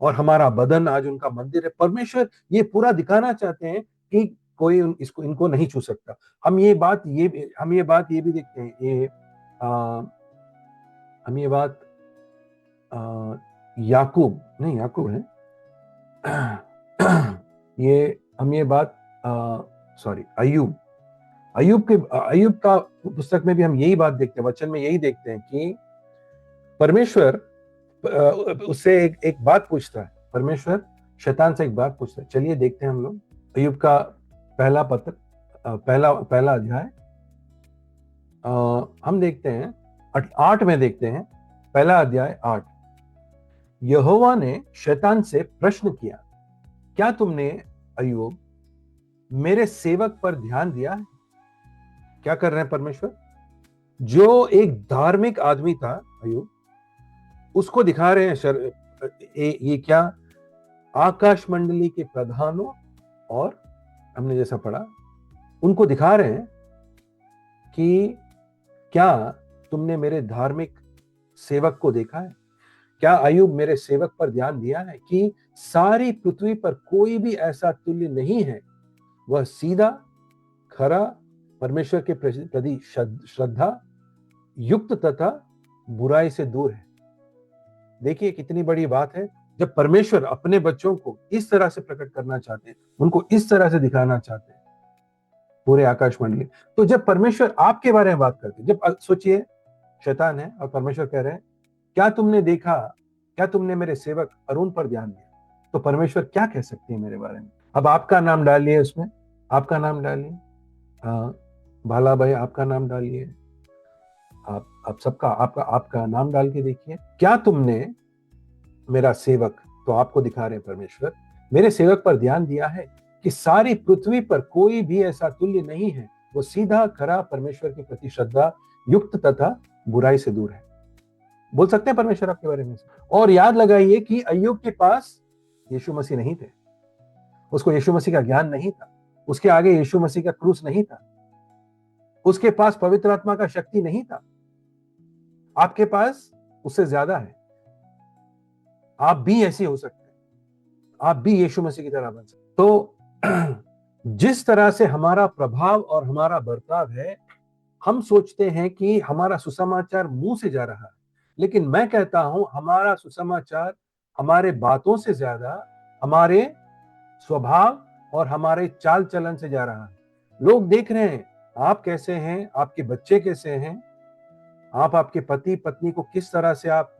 और हमारा बदन आज उनका मंदिर है। परमेश्वर ये पूरा दिखाना चाहते हैं कि कोई इनको नहीं छू सकता। हम ये बात ये भी देखते हैं, हम ये बात याकूब है ये हम ये बात सॉरी अय्यूब का पुस्तक में भी हम यही बात देखते हैं, वचन में यही देखते हैं कि परमेश्वर उससे एक बात पूछता है, परमेश्वर शैतान से एक बात पूछता है। चलिए देखते हैं हम लोग अय्यूब का पहला पत्र, पहला अध्याय, हम देखते हैं 8 में देखते हैं, पहला अध्याय 8। यहोवा ने शैतान से प्रश्न किया, क्या तुमने अय्यूब मेरे सेवक पर ध्यान दिया है? क्या कर रहे हैं परमेश्वर? जो एक धार्मिक आदमी था अय्यूब, उसको दिखा रहे हैं ये क्या? आकाश मंडली के प्रधानों, और हमने जैसा पढ़ा, उनको दिखा रहे हैं कि क्या तुमने मेरे धार्मिक सेवक को देखा है? क्या अय्यूब मेरे सेवक पर ध्यान दिया है कि सारी पृथ्वी पर कोई भी ऐसा तुल्य नहीं है, वह सीधा खरा, परमेश्वर के प्रति श्रद्धा युक्त तथा बुराई से दूर है। देखिए कितनी बड़ी बात है, जब परमेश्वर अपने बच्चों को इस तरह से प्रकट करना चाहते हैं, उनको इस तरह से दिखाना चाहते हैं पूरे आकाश मंडली, तो जब परमेश्वर आपके बारे में बात करते हैं, जब सोचिए शैतान है और परमेश्वर कह रहे हैं क्या तुमने देखा, क्या तुमने मेरे सेवक अरुण पर ध्यान दिया, तो परमेश्वर क्या कह सकते हैं मेरे बारे में? अब आपका नाम डालिए उसमें, आपका नाम डालिए, भाला भाई आपका नाम डालिए, आप सबका आपका आपका नाम डाल के देखिए, क्या तुमने मेरा सेवक, तो आपको दिखा रहे हैं परमेश्वर, मेरे सेवक पर ध्यान दिया है कि सारी पृथ्वी पर कोई भी ऐसा तुल्य नहीं है, वो सीधा खरा, परमेश्वर के प्रति श्रद्धा युक्त तथा बुराई से दूर है। बोल सकते हैं परमेश्वर आपके बारे में? और याद लगाइए कि अय्यूब के पास यीशु मसीह नहीं थे, उसको यीशु मसीह का ज्ञान नहीं था, उसके आगे यीशु मसीह का क्रूस नहीं था, उसके पास पवित्र आत्मा का शक्ति नहीं था। आपके पास उससे ज्यादा है। आप भी ऐसे हो सकते हैं, आप भी यीशु मसीह की तरह बन सकते। तो जिस तरह से हमारा प्रभाव और हमारा बर्ताव है, हम सोचते हैं कि हमारा सुसमाचार मुंह से जा रहा है, लेकिन मैं कहता हूं हमारा सुसमाचार हमारे बातों से ज्यादा हमारे स्वभाव और हमारे चाल चलन से जा रहा है। लोग देख रहे हैं आप कैसे हैं, आपके बच्चे कैसे हैं, आप आपके पति पत्नी को किस तरह से आप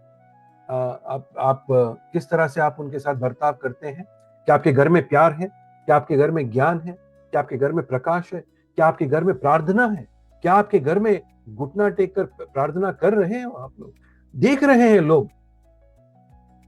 किस तरह से आप उनके साथ बर्ताव करते हैं। क्या आपके घर में प्यार है, क्या आपके घर में ज्ञान है, क्या आपके घर में प्रकाश है, क्या आपके घर में प्रार्थना है, क्या आपके घर में घुटना टेक कर प्रार्थना कर रहे हो आप लोग? देख रहे हैं लोग।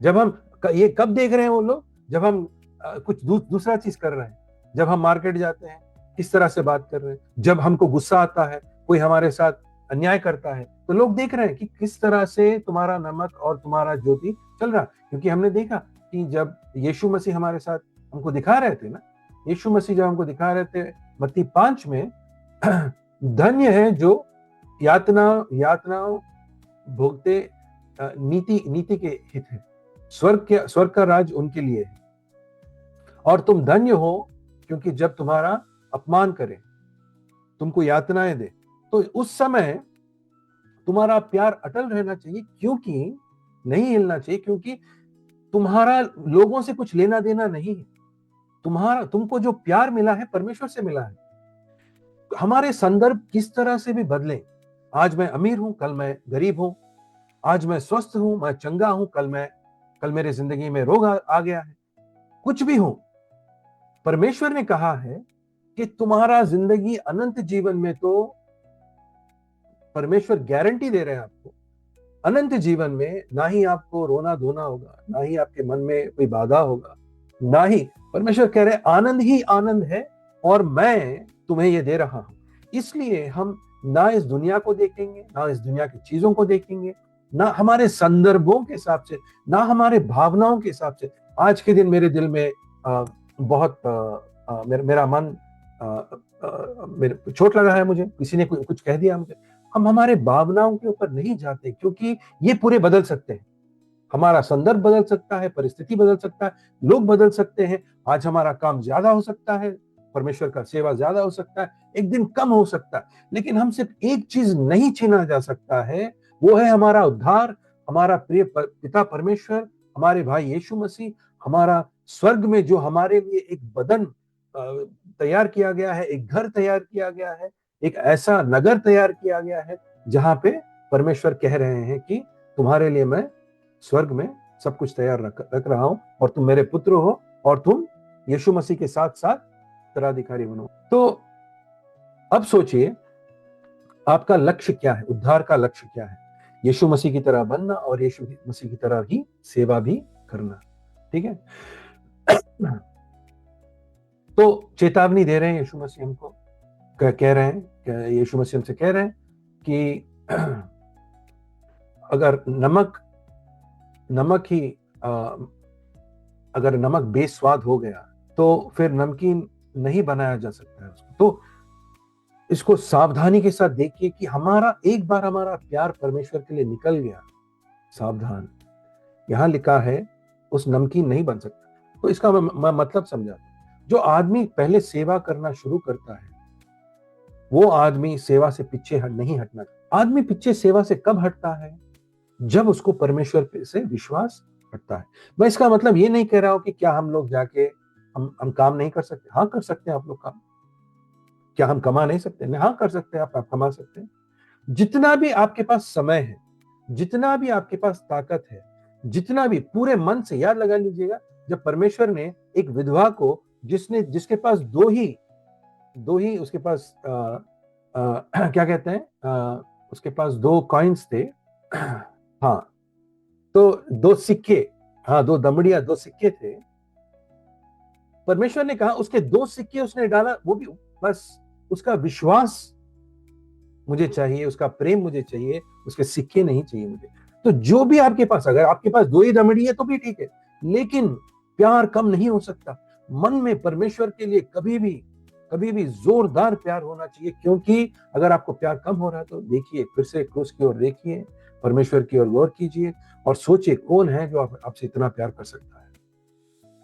जब हम ये कब देख रहे हैं वो लोग? जब हम कुछ दूसरा चीज कर रहे हैं, जब हम मार्केट जाते हैं किस तरह से बात कर रहे हैं, जब हमको गुस्सा आता है, कोई हमारे साथ अन्याय करता है, तो लोग देख रहे हैं कि किस तरह से तुम्हारा नमक और तुम्हारा ज्योति चल रहा। क्योंकि हमने देखा कि जब यीशु मसीह हमारे साथ हमको दिखा रहे थे ना, यीशु मसीह जब हमको दिखा रहे थे मत्ती 5 में, धन्य है जो यातनाओं भोगते नीति के हित है, स्वर्ग का राज उनके लिए है। और तुम धन्य हो क्योंकि जब तुम्हारा अपमान करे, तुमको यातनाएं दे, तो उस समय तुम्हारा प्यार अटल रहना चाहिए, क्योंकि नहीं हिलना चाहिए, क्योंकि तुम्हारा लोगों से कुछ लेना देना नहीं है। तुमको जो प्यार मिला है परमेश्वर से मिला है। हमारे संदर्भ किस तरह से भी बदले, आज मैं अमीर हूं, कल मैं गरीब हूं, आज मैं स्वस्थ हूं, मैं चंगा हूं, कल मेरे जिंदगी में रोग आ गया है, कुछ भी हो, परमेश्वर ने कहा है कि तुम्हारा जिंदगी अनंत जीवन में, तो परमेश्वर गारंटी दे रहे हैं आपको अनंत जीवन में ना ही आपको रोना धोना होगा, ना ही आपके मन में कोई बाधा होगा, ना ही, परमेश्वर कह रहे हैं आनंद ही आनंद है और मैं तुम्हें ये दे रहा हूं। इसलिए हम ना इस दुनिया को देखेंगे, ना इस दुनिया की चीजों को देखेंगे, ना हमारे संदर्भों के हिसाब से, ना हमारे भावनाओं के हिसाब से। आज के दिन मेरे दिल में बहुत मेरा मन चोट लगा है, मुझे किसी ने कुछ कह दिया मुझे। हम हमारे भावनाओं के ऊपर नहीं जाते, क्योंकि ये पूरे बदल सकते हैं। हमारा संदर्भ बदल सकता है, परिस्थिति बदल सकता है, लोग बदल सकते हैं। आज हमारा काम ज्यादा हो सकता है, परमेश्वर का सेवा ज्यादा हो सकता है, एक दिन कम हो सकता है, लेकिन हम सिर्फ एक चीज नहीं छीना जा सकता है, वो है हमारा उद्धार, हमारा प्रिय पिता परमेश्वर, हमारे भाई यीशु मसीह, हमारा स्वर्ग में जो हमारे लिए एक बदन तैयार किया गया है, एक घर तैयार किया गया है, एक ऐसा नगर तैयार किया गया है जहां पे परमेश्वर कह रहे हैं कि तुम्हारे लिए मैं स्वर्ग में सब कुछ तैयार रख रहा हूं, और तुम मेरे पुत्र हो, और तुम यीशु मसीह के साथ साथ उत्तराधिकारी बनो। तो अब सोचिए आपका लक्ष्य क्या है, उद्धार का लक्ष्य क्या है? यीशु मसीह की तरह बनना और यीशु मसीह की तरह ही सेवा भी करना। ठीक है? तो चेतावनी दे रहे हैं यीशु मसीह हमको, कह रहे हैं, यीशु मसीह हमसे कह रहे हैं कि अगर नमक ही अगर नमक बेस्वाद हो गया तो फिर नमकीन नहीं बनाया जा सकता है उसको। तो इसको सावधानी के साथ देखिए कि एक बार हमारा प्यार परमेश्वर के लिए निकल गया, सावधान, यहाँ लिखा है उस नमकीन नहीं बन सकता। तो इसका मैं मतलब समझा। जो आदमी पहले सेवा करना शुरू करता है वो आदमी सेवा से पीछे नहीं हटना। आदमी पीछे सेवा से कब हटता है? जब उसको परमेश्वर से विश्वास हटता है। मैं इसका मतलब ये नहीं कह रहा हूं कि क्या हम लोग जाके हम काम नहीं कर सकते। हाँ, कर सकते हैं आप लोग काम। क्या हम कमा नहीं सकते? नहीं, हाँ कर सकते हैं। आप कमा सकते हैं। जितना भी आपके पास समय है, जितना भी आपके पास ताकत है, जितना भी, पूरे मन से याद लगा लीजिएगा, जब परमेश्वर ने एक विधवा को, जिसके पास दो ही उसके पास क्या कहते हैं, उसके पास 2 कॉइन्स थे। हाँ, तो 2 सिक्के, हाँ 2 दमड़िया 2 सिक्के थे। परमेश्वर ने कहा उसके 2 सिक्के उसने डाला, वो भी बस उसका विश्वास मुझे चाहिए, उसका प्रेम मुझे चाहिए, उसके सिक्के नहीं चाहिए मुझे। तो जो भी आपके पास, अगर आपके पास 2 ही दमड़ी है तो भी ठीक है, लेकिन प्यार कम नहीं हो सकता। मन में परमेश्वर के लिए कभी भी जोरदार प्यार होना चाहिए। क्योंकि अगर आपको प्यार कम हो रहा है तो देखिए, फिर से क्रूस की ओर देखिए, परमेश्वर की ओर गौर कीजिए और सोचिए कौन है जो आपसे इतना प्यार कर सकता है।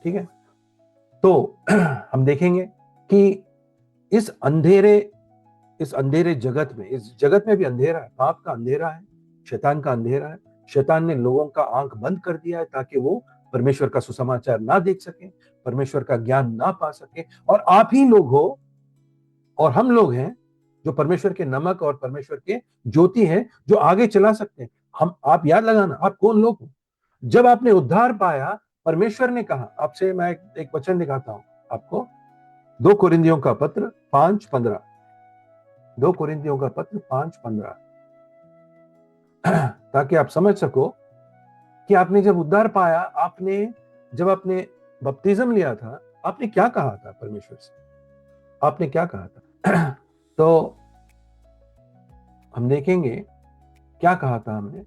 ठीक है, तो हम देखेंगे कि इस अंधेरे जगत में, इस जगत में भी अंधेरा है, पाप का अंधेरा है, शैतान का अंधेरा है। शैतान ने लोगों का आंख बंद कर दिया है ताकि वो परमेश्वर का सुसमाचार ना देख सके, परमेश्वर का ज्ञान ना पा सके। और आप ही लोग हो और हम लोग हैं जो परमेश्वर के नमक और परमेश्वर के ज्योति हैं, जो आगे चला सकते हैं। आप याद लगाना, आप कौन लोग हो। जब आपने उद्धार पाया, परमेश्वर ने कहा आपसे, मैं एक वचन दिखाता हूं आपको, 2 कुरिन्थियों का पत्र 5:15, 2 कुरिन्थियों का पत्र 5:15, ताकि आप समझ सको कि आपने जब उद्धार पाया, जब आपने बपतिस्म लिया था, आपने क्या कहा था परमेश्वर से, आपने क्या कहा था। तो हम देखेंगे क्या कहा था हमने।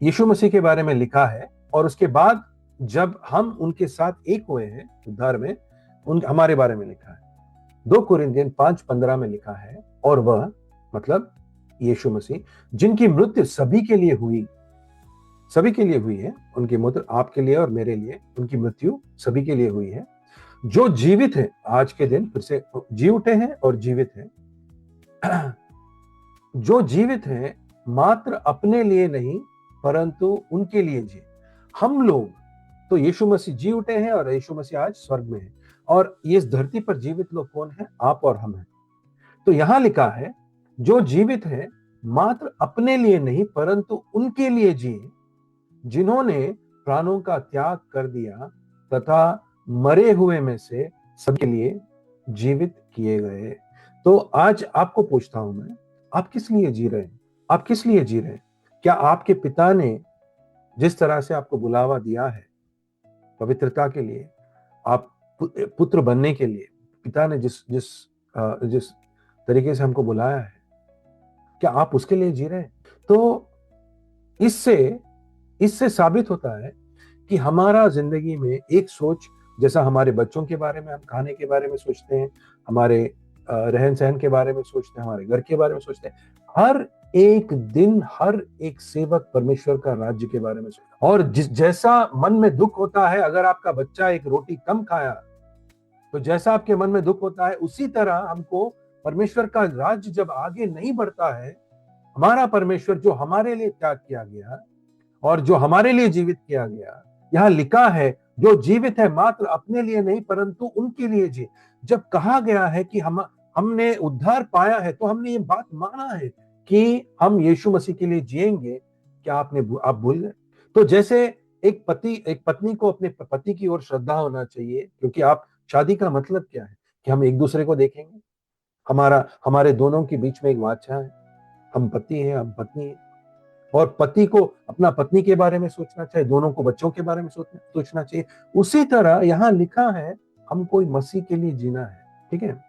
यीशु मसीह के बारे में लिखा है, और उसके बाद जब हम उनके साथ एक हुए हैं उद्धार में, हमारे बारे में लिखा है। 2 कुरिन्थियन 5:15 में लिखा है, और वह मतलब यीशु मसीह, जिनकी मृत्यु सभी के लिए हुई है, उनकी मृत्यु आपके लिए और मेरे लिए, उनकी मृत्यु सभी के लिए हुई है, जो जीवित है आज के दिन फिर से जी उठे हैं और जीवित हैं। जो जीवित हैं मात्र अपने लिए नहीं परंतु उनके लिए जी। हम लोग तो यीशु मसीह जी उठे हैं और यीशु मसीह आज स्वर्ग में है, और ये इस धरती पर जीवित लोग कौन है? आप और हम हैं। तो यहां लिखा है जो जीवित है मात्र अपने लिए नहीं परंतु उनके लिए जिए, जिन्होंने प्राणों का त्याग कर दिया तथा मरे हुए में से सबके लिए जीवित किए गए। तो आज आपको पूछता हूं मैं, आप किस लिए जी रहे हैं? आप किस लिए जी रहे हैं? क्या आपके पिता ने जिस तरह से आपको बुलावा दिया है पवित्रता के लिए, आप पुत्र बनने के लिए, पिता ने जिस जिस जिस तरीके से हमको बुलाया है, क्या आप उसके लिए जी रहे हैं? तो इससे इससे साबित होता है कि हमारा जिंदगी में एक सोच, जैसा हमारे बच्चों के बारे में हम खाने के बारे में सोचते हैं, हमारे रहन सहन के बारे में सोचते हैं, हमारे घर के बारे में सोचते हैं, हर एक दिन हर एक सेवक परमेश्वर का राज्य के बारे में सोचता है। और जैसा मन में दुख होता है अगर आपका बच्चा एक रोटी कम खाया, तो जैसा आपके मन में दुख होता है, उसी तरह हमको परमेश्वर का राज्य जब आगे नहीं बढ़ता है, हमारा परमेश्वर जो हमारे लिए त्याग किया गया और जो हमारे लिए जीवित किया गया, यहां लिखा है जो जीवित है मात्र अपने लिए नहीं परंतु उनके लिए जी। जब कहा गया है कि हमने उद्धार पाया है, तो हमने ये बात माना है कि हम यीशु मसीह के लिए जिएंगे। क्या आप भूल गए? तो जैसे एक पत्नी को अपने पति की ओर श्रद्धा होना चाहिए, क्योंकि आप शादी का मतलब क्या है कि हम एक दूसरे को देखेंगे, हमारे दोनों के बीच में एक वाचा है, हम पति हैं, हम पत्नी हैं। और पति को अपना पत्नी के बारे में सोचना चाहिए, दोनों को बच्चों के बारे में सोचना चाहिए। उसी तरह यहां लिखा है हमको मसीह के लिए जीना है। ठीक है।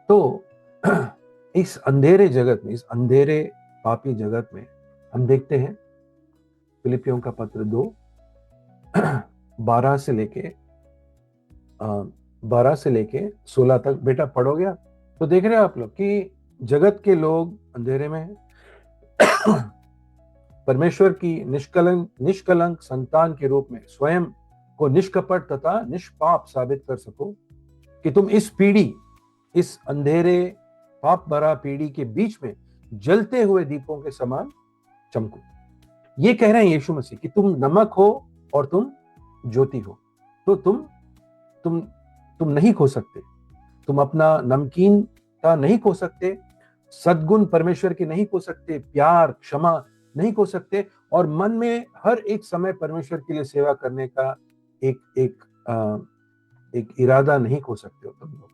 तो इस अंधेरे जगत में, इस अंधेरे पापी जगत में हम देखते हैं फिलिपियों का पत्र 2 12 से लेके 16 तक बेटा पढ़ोगे आप, तो देख रहे हो आप लोग कि जगत के लोग अंधेरे में हैं, परमेश्वर की निष्कलंक संतान के रूप में स्वयं को निष्कपट तथा निष्पाप साबित कर सको, कि तुम इस अंधेरे पाप भरा पीढ़ी के बीच में जलते हुए दीपों के समान चमको। ये कह रहे हैं यीशु मसीह कि तुम नमक हो और तुम ज्योति हो, तो तुम नहीं खो सकते, तुम अपना नमकीनता नहीं खो सकते, सद्गुण परमेश्वर के नहीं खो सकते, प्यार क्षमा नहीं खो सकते, और मन में हर एक समय परमेश्वर के लिए सेवा करने का एक इरादा नहीं खो सकते हो तुम लोग,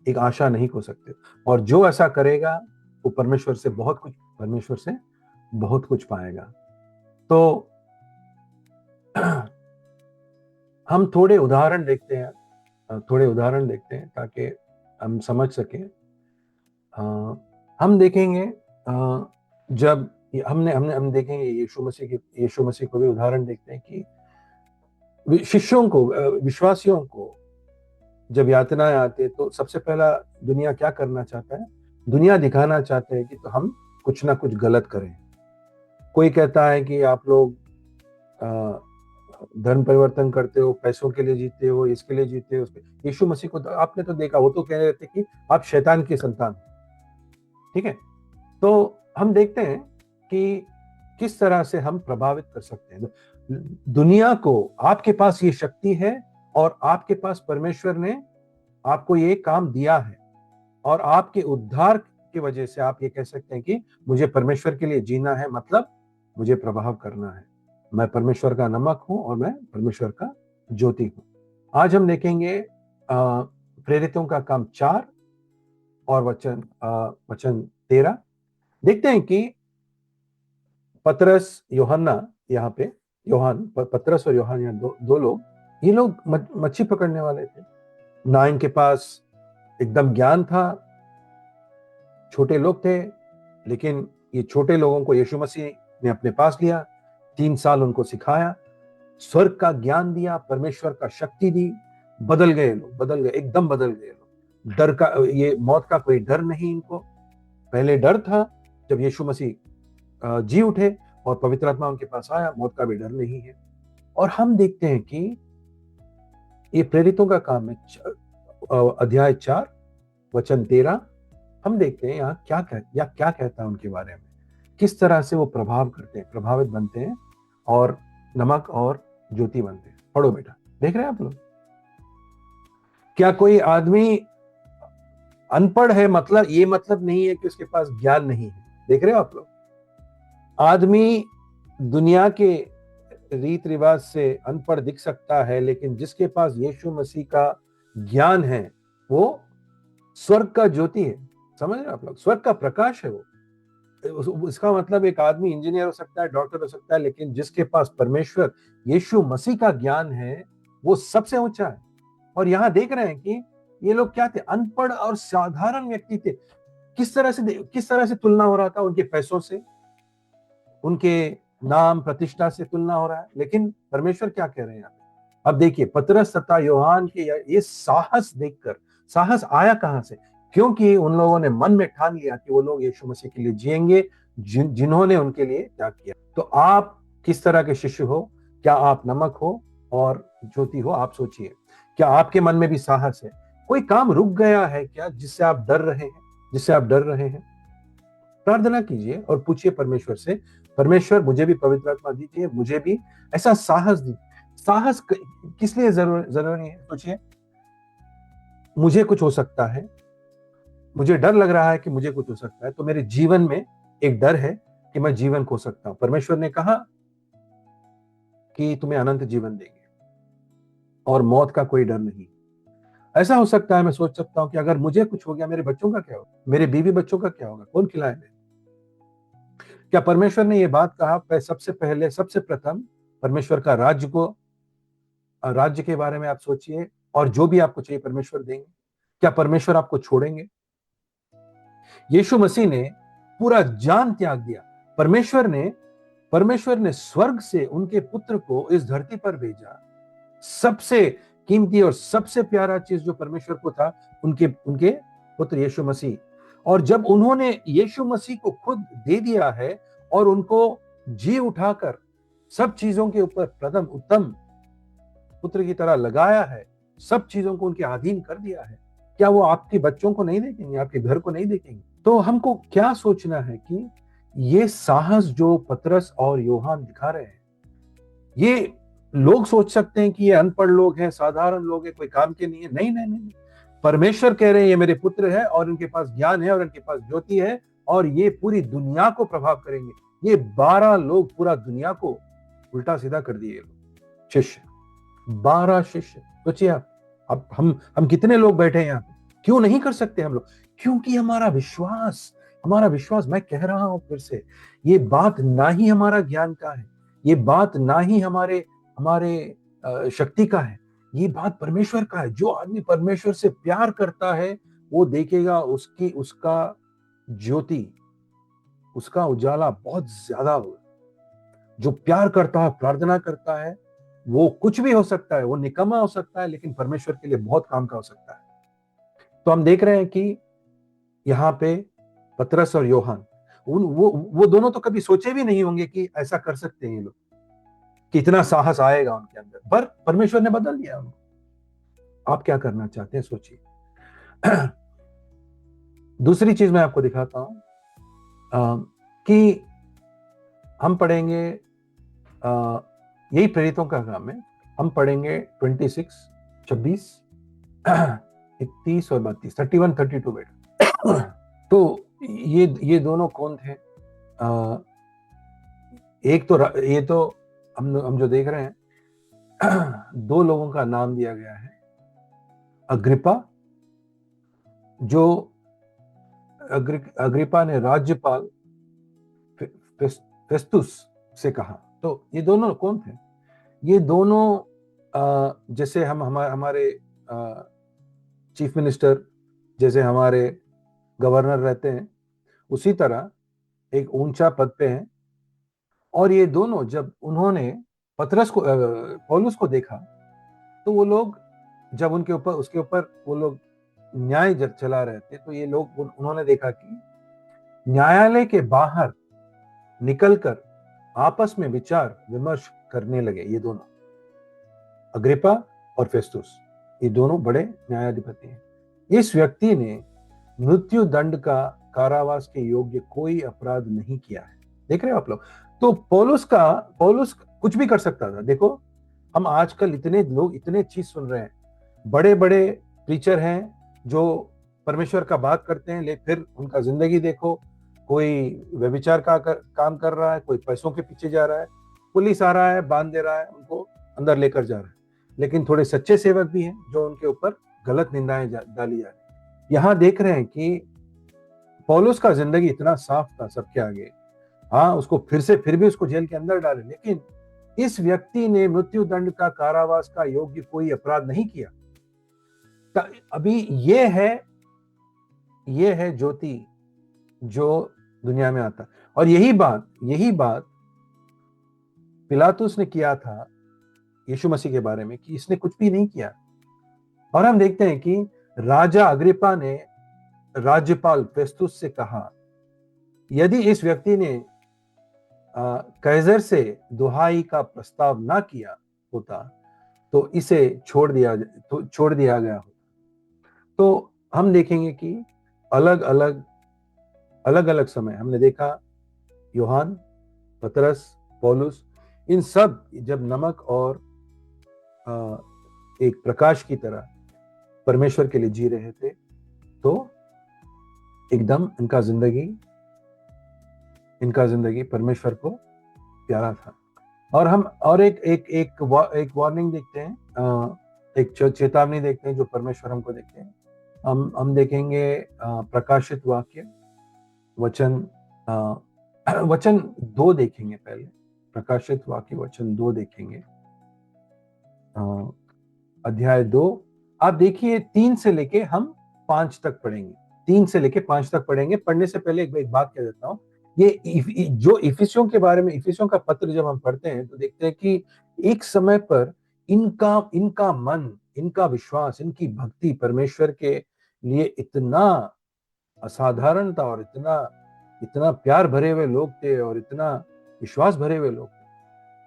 एक आशा नहीं खो सकते। और जो ऐसा करेगा वो परमेश्वर से बहुत कुछ पाएगा। तो हम थोड़े उदाहरण देखते हैं ताकि हम समझ सकें। हम देखेंगे जब हम देखेंगे यीशु मसीह को भी उदाहरण देखते हैं कि शिष्यों को, विश्वासियों को जब यातनाएं आते तो सबसे पहला दुनिया क्या करना चाहता है? दुनिया दिखाना चाहते हैं कि तो हम कुछ ना कुछ गलत करें। कोई कहता है कि आप लोग धर्म परिवर्तन करते हो, पैसों के लिए जीते हो, इसके लिए जीते हो। यीशु मसीह को आपने तो देखा, वो तो कह रहे थे कि आप शैतान की संतान, ठीक है। तो हम देखते हैं कि किस तरह से हम प्रभावित कर सकते हैं दुनिया को। आपके पास ये शक्ति है और आपके पास परमेश्वर ने आपको ये काम दिया है, और आपके उद्धार की वजह से आप ये कह सकते हैं कि मुझे परमेश्वर के लिए जीना है, मतलब मुझे प्रभाव करना है। मैं परमेश्वर का नमक हूं और मैं परमेश्वर का ज्योति हूं। आज हम देखेंगे प्रेरितों का काम 4 और वचन 13। देखते हैं कि पतरस और यूहन्ना यहाँ दो लोग, ये लोग मच्छी पकड़ने वाले थे। ना इनके पास एकदम ज्ञान था, छोटे लोग थे, लेकिन ये छोटे लोगों को यीशु मसीह ने अपने पास लिया, 3 साल उनको सिखाया, स्वर्ग का ज्ञान दिया, परमेश्वर का शक्ति दी, बदल गए, एकदम बदल गए लोग। डर का, ये मौत का कोई डर नहीं इनको। पहले डर था, जब यीशु मसीह जी उठे और पवित्र आत्मा उनके पास आया, मौत का भी डर नहीं है। और हम देखते हैं कि ये प्रेरितों का काम है, अध्याय 4 वचन 13। हम देखते हैं यहाँ क्या कहता है उनके बारे में, किस तरह से वो प्रभावित बनते हैं और नमक और ज्योति बनते हैं। पढ़ो बेटा, देख रहे हैं आप लोग? क्या कोई आदमी अनपढ़ है, मतलब ये मतलब नहीं है कि उसके पास ज्ञान नहीं है। देख रहे हो आप लोग? आदमी दुनिया के रीत रिवाज से अनपढ़ दिख सकता है, लेकिन जिसके पास यीशु मसीह का ज्ञान है वो स्वर्ग का ज्योति है। समझ रहे आप लोग? स्वर्ग का प्रकाश है वो। इसका मतलब एक आदमी इंजीनियर हो सकता है, डॉक्टर हो सकता है, लेकिन जिसके पास परमेश्वर यीशु मसीह का ज्ञान है वो सबसे ऊंचा है। और यहां देख रहे हैं कि ये लोग क्या थे? अनपढ़ और साधारण व्यक्ति थे। किस तरह से तुलना हो रहा था? उनके पैसों से, उनके नाम प्रतिष्ठा से तुलना हो रहा है। लेकिन परमेश्वर क्या कह रहे हैं? अब देखिए, पतरस तथा यूहन्ना के ये साहस देखकर, साहस आया कहां से? क्योंकि उन लोगों ने मन में ठान लिया कि वो लोग यीशु मसीह के लिए जिएंगे, जिन्होंने उनके लिए त्याग किया। तो आप किस तरह के शिष्य हो? क्या आप नमक हो और ज्योति हो? आप सोचिए, क्या आपके मन में भी साहस है? कोई काम रुक गया है क्या जिससे आप डर रहे हैं? प्रार्थना कीजिए और पूछिए परमेश्वर से, परमेश्वर मुझे भी पवित्र आत्मा दीजिए, मुझे भी ऐसा साहस दीजिए। साहस किस लिए जरूरी है? सोचिए, मुझे कुछ हो सकता है, मुझे डर लग रहा है कि मुझे कुछ हो सकता है, तो मेरे जीवन में एक डर है कि मैं जीवन खो सकता हूं। परमेश्वर ने कहा कि तुम्हें अनंत जीवन देंगे और मौत का कोई डर नहीं। ऐसा हो सकता है, मैं सोच सकता हूं कि अगर मुझे कुछ हो गया, मेरे बच्चों का क्या होगा? मेरे बीवी बच्चों का क्या होगा? कौन खिलाएगा? क्या परमेश्वर ने यह बात कहा? सबसे प्रथम परमेश्वर का राज्य के बारे में आप सोचिए, और जो भी आपको चाहिए परमेश्वर देंगे। क्या परमेश्वर आपको छोड़ेंगे? यीशु मसीह ने पूरा जान त्याग दिया। परमेश्वर ने स्वर्ग से उनके पुत्र को इस धरती पर भेजा। सबसे कीमती और सबसे प्यारा चीज जो परमेश्वर को था, उनके पुत्र यीशु मसीह। और जब उन्होंने यीशु मसीह को खुद दे दिया है और उनको जी उठाकर सब चीजों के ऊपर प्रथम उत्तम पुत्र की तरह लगाया है, सब चीजों को उनके अधीन कर दिया है, क्या वो आपके बच्चों को नहीं देखेंगे, आपके घर को नहीं देखेंगे? तो हमको क्या सोचना है कि ये साहस जो पतरस और यूहन्ना दिखा रहे हैं, ये लोग सोच सकते हैं कि ये अनपढ़ लोग हैं, साधारण लोग हैं, कोई काम के नहीं है। नहीं नहीं नहीं, परमेश्वर कह रहे हैं ये मेरे पुत्र है और इनके पास ज्ञान है और इनके पास ज्योति है और ये पूरी दुनिया को प्रभाव करेंगे। ये 12 लोग पूरा दुनिया को उल्टा सीधा कर दिए लोग, शिष्य, 12 शिष्य। सोचिए आप, अब हम कितने लोग बैठे हैं यहाँ पे, क्यों नहीं कर सकते हम लोग? क्योंकि हमारा विश्वास, मैं कह रहा हूं फिर से, ये बात ना ही हमारा ज्ञान का है, ये बात ना ही हमारे हमारे शक्ति का है, ये बात परमेश्वर का है। जो आदमी परमेश्वर से प्यार करता है वो देखेगा उसका ज्योति, उसका उजाला बहुत ज्यादा होगा। जो प्यार करता है, प्रार्थना करता है, वो कुछ भी हो सकता है, वो निकम्मा हो सकता है, लेकिन परमेश्वर के लिए बहुत काम का हो सकता है। तो हम देख रहे हैं कि यहाँ पे पतरस और यूहन्ना, वो दोनों तो कभी सोचे भी नहीं होंगे कि ऐसा कर सकते हैं ये लोग, कितना साहस आएगा उनके अंदर, पर परमेश्वर ने बदल दिया उनको। आप क्या करना चाहते हैं सोचिए। दूसरी चीज मैं आपको दिखाता हूं कि हम पढ़ेंगे, यही प्रेरितों का काम है। हम पढ़ेंगे 26, 26, 31 और 32, 31, 32 बेटा। तो ये दोनों कौन थे? एक तो ये तो हम जो देख रहे हैं, दो लोगों का नाम दिया गया है। अग्रिपा, जो अग्रिपा ने राज्यपाल फेस्तुस से कहा। तो ये दोनों कौन थे? ये दोनों जैसे हमारे चीफ मिनिस्टर, जैसे हमारे गवर्नर रहते हैं, उसी तरह एक ऊंचा पद पे हैं। और ये दोनों जब उन्होंने पौलुस को देखा, तो वो लोग जब उसके ऊपर वो लोग न्याय चला रहे थे, तो ये लोग उन्होंने देखा कि न्यायालय के बाहर निकलकर आपस में विचार विमर्श करने लगे। ये दोनों, अग्रिपा और फेस्तुस, ये दोनों बड़े न्यायाधिपति हैं। इस व्यक्ति ने मृत्यु दंड का कारावास के योग्य कोई अपराध नहीं किया है। देख रहे हो आप लोग? तो पौलुस कुछ भी कर सकता था। देखो, हम आजकल इतने लोग इतने चीज सुन रहे हैं, बड़े बड़े टीचर हैं जो परमेश्वर का बात करते हैं, लेकिन फिर उनका जिंदगी देखो, कोई व्यभिचार का काम कर रहा है, कोई पैसों के पीछे जा रहा है, पुलिस आ रहा है, बांध दे रहा है, उनको अंदर लेकर जा रहा है। लेकिन थोड़े सच्चे सेवक भी हैं जो उनके ऊपर गलत निंदाएं डाली जा रही। यहाँ देख रहे हैं कि पौलुस का जिंदगी इतना साफ था सबके आगे। हाँ, उसको फिर भी उसको जेल के अंदर डाले, लेकिन इस व्यक्ति ने मृत्यु दंड का कारावास का योग्य कोई अपराध नहीं किया। अभी ये है ज्योति जो दुनिया में आता। और यही बात पिलातुस ने किया था यीशु मसीह के बारे में, कि इसने कुछ भी नहीं किया। और हम देखते हैं कि राजा अग्रिपा ने राज्यपाल फेस्तुस से कहा, यदि इस व्यक्ति ने कैसर से दुहाई का प्रस्ताव ना किया होता तो इसे छोड़ दिया गया होता। तो हम देखेंगे कि अलग अलग समय हमने देखा, यूहन्ना, पतरस, पौलुस, इन सब जब नमक और एक प्रकाश की तरह परमेश्वर के लिए जी रहे थे, तो एकदम इनका जिंदगी परमेश्वर को प्यारा था। और हम एक वार्निंग देखते हैं, एक चेतावनी देखते हैं जो परमेश्वर हमको देखते हैं। हम देखेंगे प्रकाशित वाक्य वचन 2 देखेंगे। पहले प्रकाशित वाक्य वचन 2 देखेंगे, अध्याय 2। आप देखिए 3 से लेके हम 5 तक पढ़ेंगे। 3 से लेके 5 तक पढ़ेंगे। पढ़ने से पहले एक बात कह देता हूँ, ये जो इफिसियों के बारे में, इफिसियों का पत्र जब हम पढ़ते हैं तो देखते हैं कि एक समय पर इनका मन, इनका विश्वास, इनकी भक्ति परमेश्वर के लिए इतना असाधारण था और इतना प्यार भरे हुए लोग थे और विश्वास भरे हुए लोग।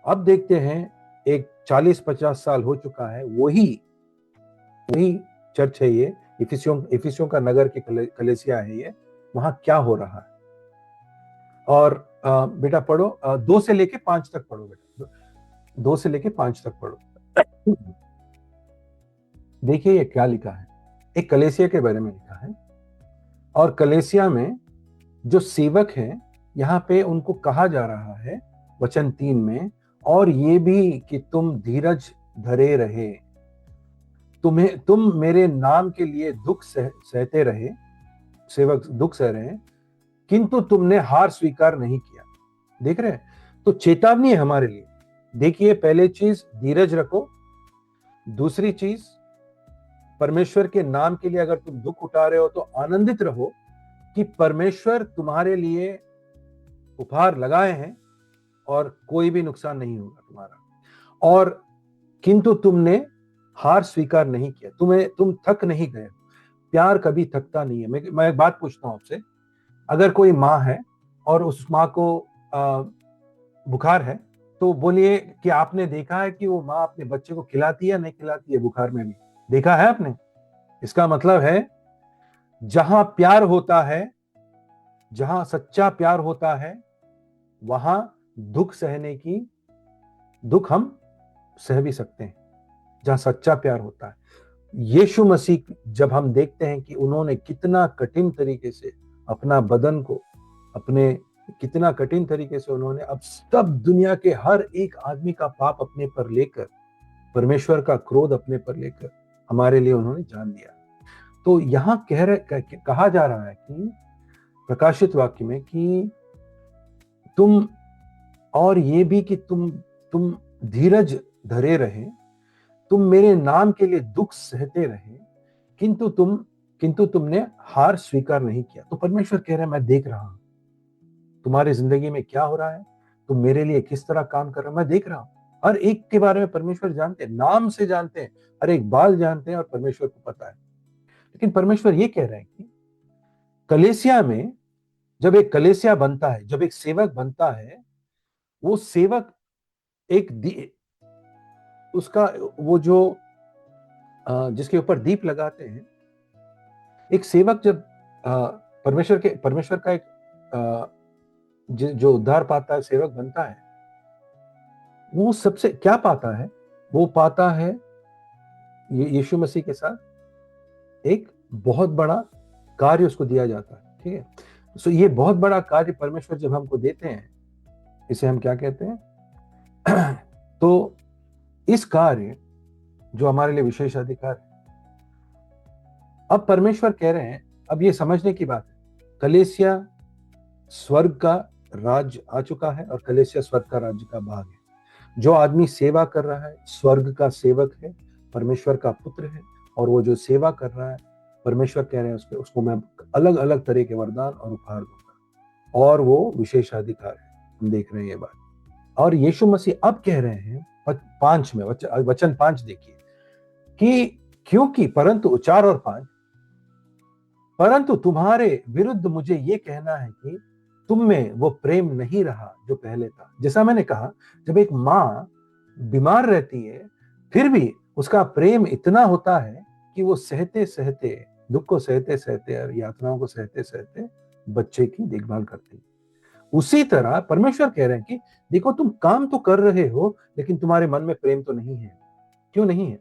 अब देखते हैं, एक 40-50 साल हो चुका है, वही चर्च है ये, इफिसियों का नगर की कलेसिया है ये, वहां क्या हो रहा है। और बेटा पढ़ो, 2 से लेके 5 तक पढ़ो बेटा, 2 से लेके 5 तक पढ़ो। देखिए ये क्या लिखा है, एक कलेसिया के बारे में लिखा है। और कलेसिया में जो सेवक हैं, यहाँ पे उनको कहा जा रहा है वचन 3 में, और ये भी कि तुम धीरज धरे रहे, तुम मेरे नाम के लिए दुख सहते रहे, सेवक दुख सह रहे हैं, किंतु तुमने हार स्वीकार नहीं किया। देख रहे हैं, तो चेतावनी है हमारे लिए। देखिए, पहले चीज धीरज रखो, दूसरी चीज परमेश्वर के नाम के लिए अगर तुम दुख उठा रहे हो तो आनंदित रहो कि परमेश्वर तुम्हारे लिए उपहार लगाए हैं और कोई भी नुकसान नहीं होगा तुम्हारा। और किंतु तुमने हार स्वीकार नहीं किया, तुम थक नहीं गए। प्यार कभी थकता नहीं है। मैं एक बात पूछता हूं आपसे, अगर कोई माँ है और उस माँ को बुखार है, तो बोलिए कि आपने देखा है कि वो माँ अपने बच्चे को खिलाती है या नहीं खिलाती है बुखार में भी? देखा है आपने? इसका मतलब है जहां प्यार होता है, जहां सच्चा प्यार होता है, वहां दुख हम सह भी सकते हैं, जहां सच्चा प्यार होता है। यीशु मसीह जब हम देखते हैं कि उन्होंने कितना कठिन तरीके से अपना बदन को कितना कठिन तरीके से उन्होंने अब सब दुनिया के हर एक आदमी का पाप अपने पर लेकर, परमेश्वर का क्रोध अपने पर लेकर हमारे लिए उन्होंने जान दिया। तो यहां कहा जा रहा है कि प्रकाशित वाक्य में कि तुम, और ये भी कि तुम धीरज धरे रहे, तुम मेरे नाम के लिए दुख सहते रहे, किंतु तुमने हार स्वीकार नहीं किया। तो परमेश्वर कह रहा है, मैं देख रहा हूं तुम्हारी जिंदगी में क्या हो रहा है, तुम मेरे लिए किस तरह काम कर रहे हो, मैं देख रहा हूं। हर एक के बारे में परमेश्वर जानते हैं, नाम से जानते हैं, हर एक बाल जानते हैं, और परमेश्वर को पता है। लेकिन परमेश्वर ये कह रहे हैं कि कलेसिया में जब एक कलेसिया बनता है, जब एक सेवक बनता है, वो सेवक उसका वो जो जिसके ऊपर दीप लगाते हैं, एक सेवक जब परमेश्वर का एक जो उद्धार पाता है, सेवक बनता है, वो सबसे क्या पाता है? वो पाता है यीशु मसीह के साथ एक बहुत बड़ा कार्य उसको दिया जाता है। ठीक है, सो ये बहुत बड़ा कार्य परमेश्वर जब हमको देते हैं, इसे हम क्या कहते हैं? तो इस कार्य जो हमारे लिए विशेष अधिकार है, अब परमेश्वर कह रहे हैं, अब ये समझने की बात है, कलेसिया स्वर्ग का राज्य आ चुका है और कलेसिया स्वर्ग का राज्य का भाग है। जो आदमी सेवा कर रहा है स्वर्ग का सेवक है, परमेश्वर का पुत्र है, और वो जो सेवा कर रहा है, परमेश्वर कह रहे हैं उसको मैं अलग अलग तरह के वरदान और उपहार दूंगा, और वो विशेषाधिकार है। हम देख रहे हैं ये बात। और यीशु मसीह अब कह रहे हैं 5 में, वचन 5 देखिए, कि क्योंकि परंतु 4 और 5, परंतु तुम्हारे विरुद्ध मुझे ये कहना है कि तुम में वो प्रेम नहीं रहा जो पहले था। जैसा मैंने कहा, जब एक माँ बीमार रहती है, फिर भी उसका प्रेम इतना होता है कि वो सहते सहते, दुख को सहते सहते और यातनाओं को सहते सहते बच्चे की देखभाल करती है। उसी तरह परमेश्वर कह रहे हैं कि देखो, तुम काम तो कर रहे हो, लेकिन तुम्हारे मन में प्रेम तो नहीं है। क्यों नहीं है?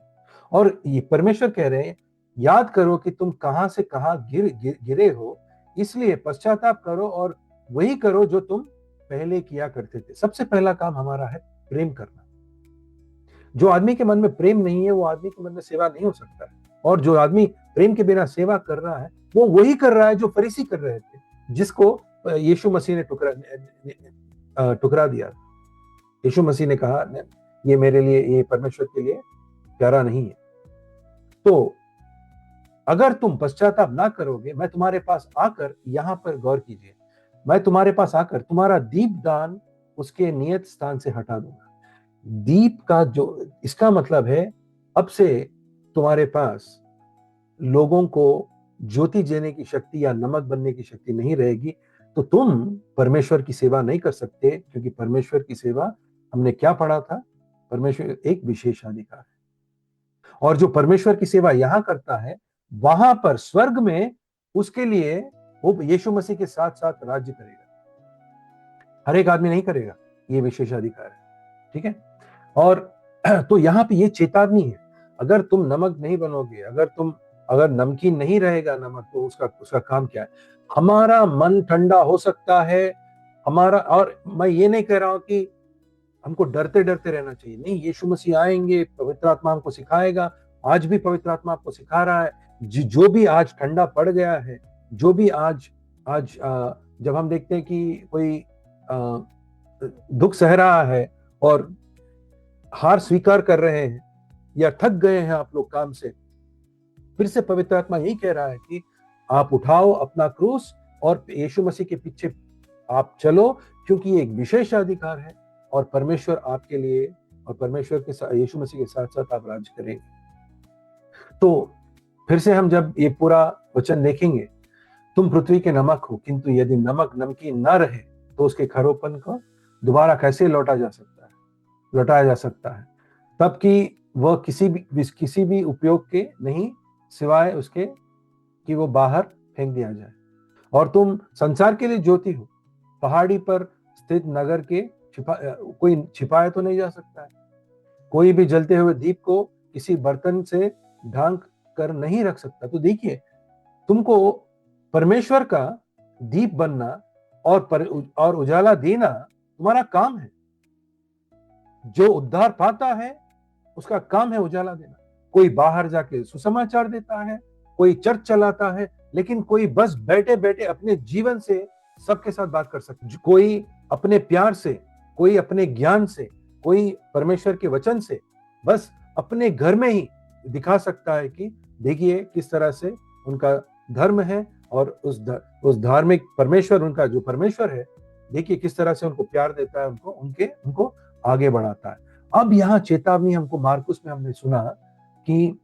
और ये परमेश्वर कह रहे हैं, याद करो कि तुम कहां से कहां गिरे हो, इसलिए पश्चाताप करो और वही करो जो तुम पहले किया करते थे। सबसे पहला काम हमारा है प्रेम करना। जो आदमी के मन में प्रेम नहीं है, वो आदमी के मन में सेवा नहीं हो सकता है। और जो आदमी प्रेम के बिना सेवा कर रहा है, वो वही कर रहा है जो फरीसी कर रहे थे, जिसको यीशु मसीह ने टुकरा दिया। यीशु मसीह ने कहा, ये मेरे लिए, ये परमेश्वर के लिए प्यारा नहीं है। तो अगर तुम पश्चाताप ना करोगे, मैं तुम्हारे पास आकर, यहां पर गौर कीजिए, मैं तुम्हारे पास आकर तुम्हारा दीपदान उसके नियत स्थान से हटा दूंगा। दीप का जो, इसका मतलब है अब से तुम्हारे पास लोगों को ज्योति देने की शक्ति या नमक बनने की शक्ति नहीं रहेगी। तो तुम परमेश्वर की सेवा नहीं कर सकते, क्योंकि परमेश्वर की सेवा, हमने क्या पढ़ा था, परमेश्वर एक विशेषाधिकार है। और जो परमेश्वर की सेवा यहां करता है, वहां पर स्वर्ग में उसके लिए वो यीशु मसीह के साथ साथ राज्य करेगा। हर एक आदमी नहीं करेगा, ये विशेषाधिकार है, ठीक है। और तो यहाँ पे ये चेतावनी है, अगर तुम नमक नहीं बनोगे, अगर नमकीन नहीं रहेगा नमक, तो उसका काम क्या है? हमारा मन ठंडा हो सकता है हमारा। और मैं ये नहीं कह रहा हूं कि हमको डरते डरते रहना चाहिए, नहीं, यीशु मसीह आएंगे, पवित्र आत्मा हमको सिखाएगा। आज भी पवित्र आत्मा आपको सिखा रहा है। जो भी आज ठंडा पड़ गया है, जो भी आज आज जब हम देखते हैं कि कोई दुख सह रहा है और हार स्वीकार कर रहे हैं, या थक गए हैं आप लोग काम से, फिर से पवित्र आत्मा यही कह रहा है कि आप उठाओ अपना क्रूस और यीशु मसीह के पीछे आप चलो, क्योंकि ये एक विशेष अधिकार है और परमेश्वर आपके लिए, और परमेश्वर के साथ, यीशु मसीह के साथ साथ आप राज्य करेंगे। तो फिर से हम जब ये पूरा वचन देखेंगे, तुम पृथ्वी के नमक हो, किंतु यदि नमक नमकीन न रहे तो उसके खरोपन को दोबारा कैसे लौटाया जा सकता है, तब कि वह किसी भी उपयोग के नहीं, सिवाय उसके कि वो बाहर फेंक दिया जाए। और तुम संसार के लिए ज्योति हो। पहाड़ी पर स्थित नगर के कोई छिपाया तो नहीं जा सकता है। कोई भी जलते हुए दीप को किसी बर्तन से ढांक कर नहीं रख सकता। तो देखिए, तुमको परमेश्वर का दीप बनना और उजाला देना तुम्हारा काम है। जो उद्धार पाता है उसका काम है उजाला देना। कोई बाहर जाके सुसमाचार देता है, कोई चर्च चलाता है, लेकिन कोई बस बैठे बैठे अपने जीवन से सबके साथ बात कर सकता, कोई अपने प्यार से, कोई अपने ज्ञान से, कोई परमेश्वर के वचन से बस अपने घर में ही दिखा सकता है कि देखिए किस तरह से उनका धर्म है, और उस धार्मिक परमेश्वर, उनका जो परमेश्वर है, देखिए किस तरह से उनको प्यार देता है, उनको आगे बढ़ाता है। अब यहाँ चेतावनी हमको मार्कुस में हमने सुना कि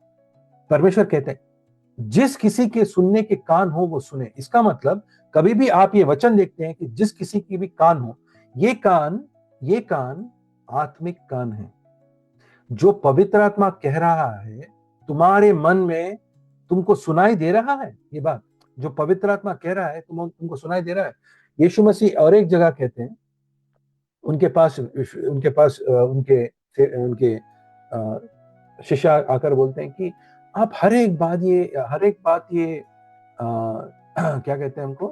परमेश्वर कहते हैं, जिस किसी के सुनने के कान हो वो सुने। इसका मतलब, कभी भी आप ये वचन देखते हैं कि जिस किसी की भी कान हो, ये कान आत्मिक कान है। जो पवित्र आत्मा कह रहा है तुम्हारे मन में, तुमको सुनाई दे रहा है ये बात, जो पवित्र आत्मा कह रहा है तुमको सुनाई दे रहा है। यीशु मसीह और एक जगह कहते हैं, उनके पास उनके शिष्य आकर बोलते हैं कि आप हर एक बात ये क्या कहते हैं हमको,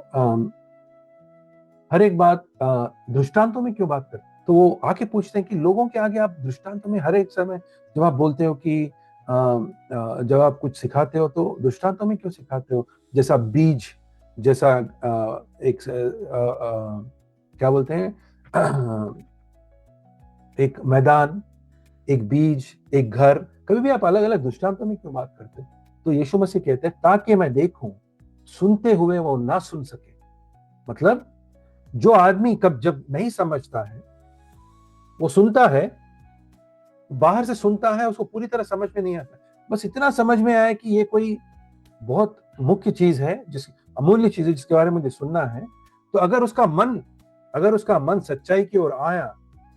हर एक बात दृष्टांतों में क्यों बात करते? तो वो आके पूछते हैं कि लोगों के आगे आप दृष्टांतों में हर एक समय जब आप बोलते हो कि जब आप कुछ सिखाते हो तो दृष्टांतों में क्यों सिखाते हो? जैसा बीज, जैसा क्या बोलते हैं, एक मैदान, एक बीज, एक घर, कभी भी आप अलग अलग दृष्टांतों में क्यों बात करते हो? तो यीशु मसीह कहते हैं, ताकि मैं देखूं, सुनते हुए वो ना सुन सके। मतलब जो आदमी जब नहीं समझता है, वो सुनता है, बाहर से सुनता है, उसको पूरी तरह समझ में नहीं आता, बस इतना समझ में आया कि ये कोई बहुत मुख्य चीज है, अमूल्य चीज है, जिसके बारे में मुझे सुनना है। तो अगर उसका मन सच्चाई की ओर आया,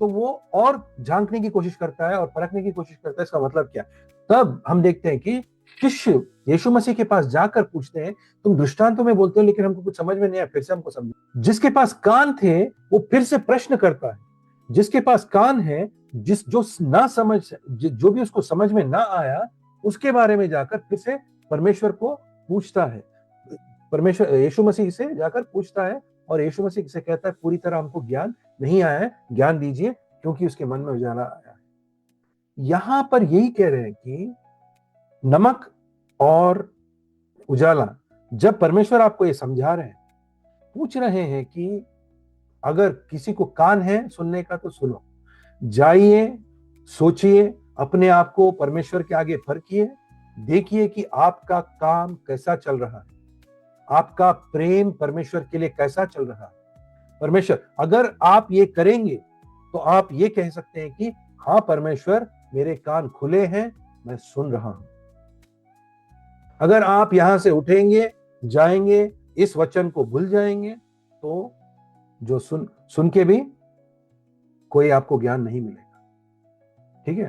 तो वो और झांकने की कोशिश करता है और परखने की कोशिश करता है, इसका मतलब क्या? तब हम देखते हैं कि शिष्य यीशु मसीह के पास जाकर पूछते हैं, तुम दृष्टांतों में बोलते हो लेकिन हमको कुछ समझ में नहीं आया, फिर से हमको समझो। जिसके पास कान थे वो फिर से प्रश्न करता है। जिसके पास कान है, जो भी उसको समझ में ना आया, उसके बारे में जाकर फिर से परमेश्वर को पूछता है। परमेश्वर यीशु मसीह से जाकर पूछता है, और यीशु मसीह से कहता है, पूरी तरह हमको ज्ञान नहीं आया है, ज्ञान दीजिए, क्योंकि उसके मन में उजाला आया है। यहां पर यही कह रहे हैं कि नमक और उजाला, जब परमेश्वर आपको ये समझा रहे हैं, पूछ रहे हैं कि अगर किसी को कान है सुनने का तो सुनो, जाइए, सोचिए, अपने आप को परमेश्वर के आगे परखिए, देखिए कि आपका काम कैसा चल रहा है, आपका प्रेम परमेश्वर के लिए कैसा चल रहा है। परमेश्वर, अगर आप ये करेंगे तो आप ये कह सकते हैं कि हाँ परमेश्वर, मेरे कान खुले हैं, मैं सुन रहा हूं। अगर आप यहां से उठेंगे, जाएंगे, इस वचन को भूल जाएंगे, तो जो सुन के भी कोई आपको ज्ञान नहीं मिलेगा। ठीक है,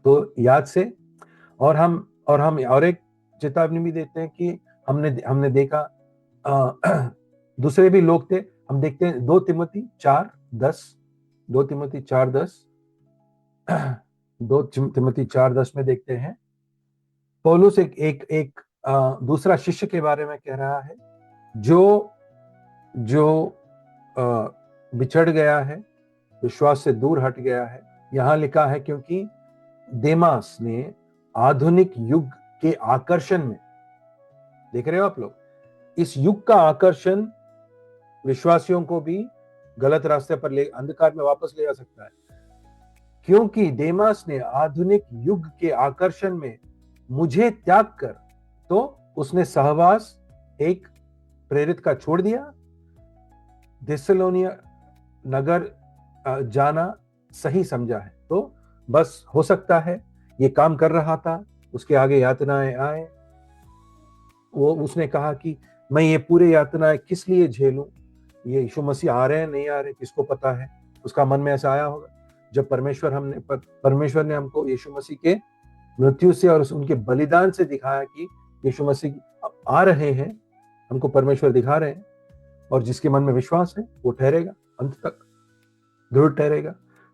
तो याद से। और हम और एक चेतावनी भी देते हैं कि हमने देखा दूसरे भी लोग थे। हम देखते हैं 2 तिमोथी 4:10, 2 तिमोथी 4:10, 2 तिमोथी 4:10 में देखते हैं पौलुस एक दूसरा शिष्य के बारे में कह रहा है जो बिछड़ गया है, विश्वास से दूर हट गया है। यहां लिखा है क्योंकि देमास ने आधुनिक युग के आकर्षण में, देख रहे हो आप लोग, इस युग का आकर्षण विश्वासियों को भी गलत रास्ते पर अंधकार में वापस ले जा सकता है। क्योंकि देमास ने आधुनिक युग के आकर्षण में मुझे त्याग कर, तो उसने सहवास एक प्रेरित का छोड़ दिया, थिस्सलुनीया नगर जाना सही समझा है। तो बस हो सकता है ये काम कर रहा था, उसके आगे यातनाएं आए, उसने कहा कि मैं ये पूरे यातनाएं किस लिए झेलूं, ये यीशु मसीह आ रहे हैं नहीं आ रहे किसको पता है। उसका मन में ऐसा आया होगा जब परमेश्वर ने हमको यीशु मसीह के मृत्यु से और उनके बलिदान से दिखाया कि यीशु मसीह आ रहे हैं, हमको परमेश्वर दिखा रहे हैं, और जिसके मन में विश्वास है वो ठहरेगा, अंत तक दृढ़ ठहरेगा।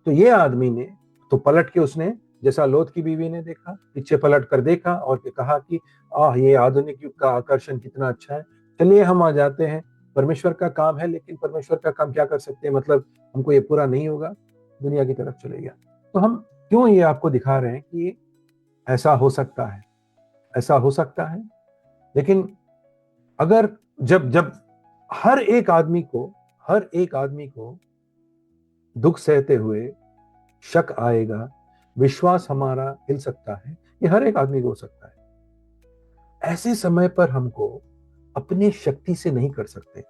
तो ये आदमी ने तो पलट के, उसने जैसा लोथ की बीवी ने देखा, पीछे पलट कर देखा और कहा कि ये आधुनिक युग का आकर्षण कितना अच्छा है, चलिए हम आ जाते हैं, परमेश्वर का काम है। लेकिन परमेश्वर का काम क्या कर सकते हैं, मतलब हमको ये पूरा नहीं होगा, दुनिया की तरफ चले गया। तो हम क्यों ये आपको दिखा रहे हैं कि ऐसा हो सकता है, ऐसा हो सकता है। लेकिन अगर जब हर एक आदमी को दुख सहते हुए शक आएगा, विश्वास हमारा हिल सकता है, ये हर एक आदमी को हो सकता है। ऐसे समय पर हमको अपनी शक्ति से नहीं कर सकते।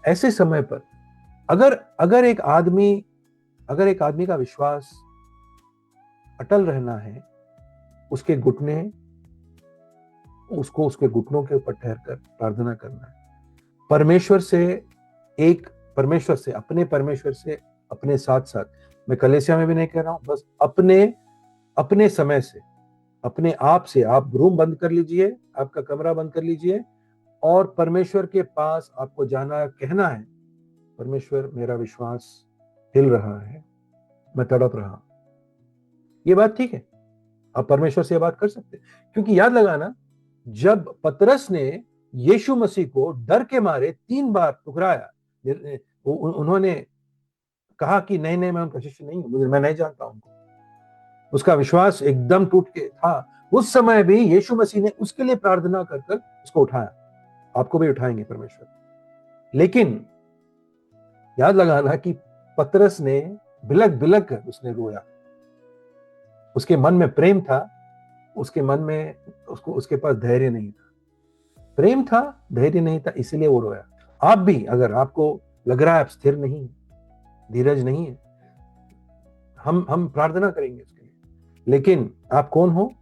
ऐसे समय पर अगर एक आदमी का विश्वास अटल रहना है, उसके घुटनों के ऊपर ठहर कर प्रार्थना करना है, परमेश्वर से अपने साथ साथ, मैं कलीसिया में भी नहीं कह रहा हूं, बस अपने समय से, अपने आप से आप रूम बंद कर लीजिए, आपका कमरा बंद कर लीजिए और परमेश्वर के पास आपको जाना, कहना है, परमेश्वर मेरा विश्वास हिल रहा है, मैं तड़प रहा हूं। ये बात ठीक है, आप परमेश्वर से ये बात कर सकते हैं। क्योंकि याद लगाना, जब पतरस ने यीशु मसीह को डर के मारे 3 बार ठुकराया, उन्होंने कहा कि नहीं नहीं, मैं उनका शिष्य नहीं हूं, मैं नहीं जानता उनको, उसका विश्वास एकदम टूट के था। उस समय भी यीशु मसीह ने उसके लिए प्रार्थना कर उसको उठाया। आपको भी उठाएंगे परमेश्वर। लेकिन याद लगाना कि पतरस ने बिलक बिलक कर उसने रोया। उसके मन में प्रेम था, उसके मन में उसके पास धैर्य नहीं था। प्रेम था, धैर्य नहीं था, इसलिए वो रोया। आप भी, अगर आपको लग रहा है आप स्थिर नहीं, धीरज नहीं है, हम प्रार्थना करेंगे उसके लिए। लेकिन आप कौन हो?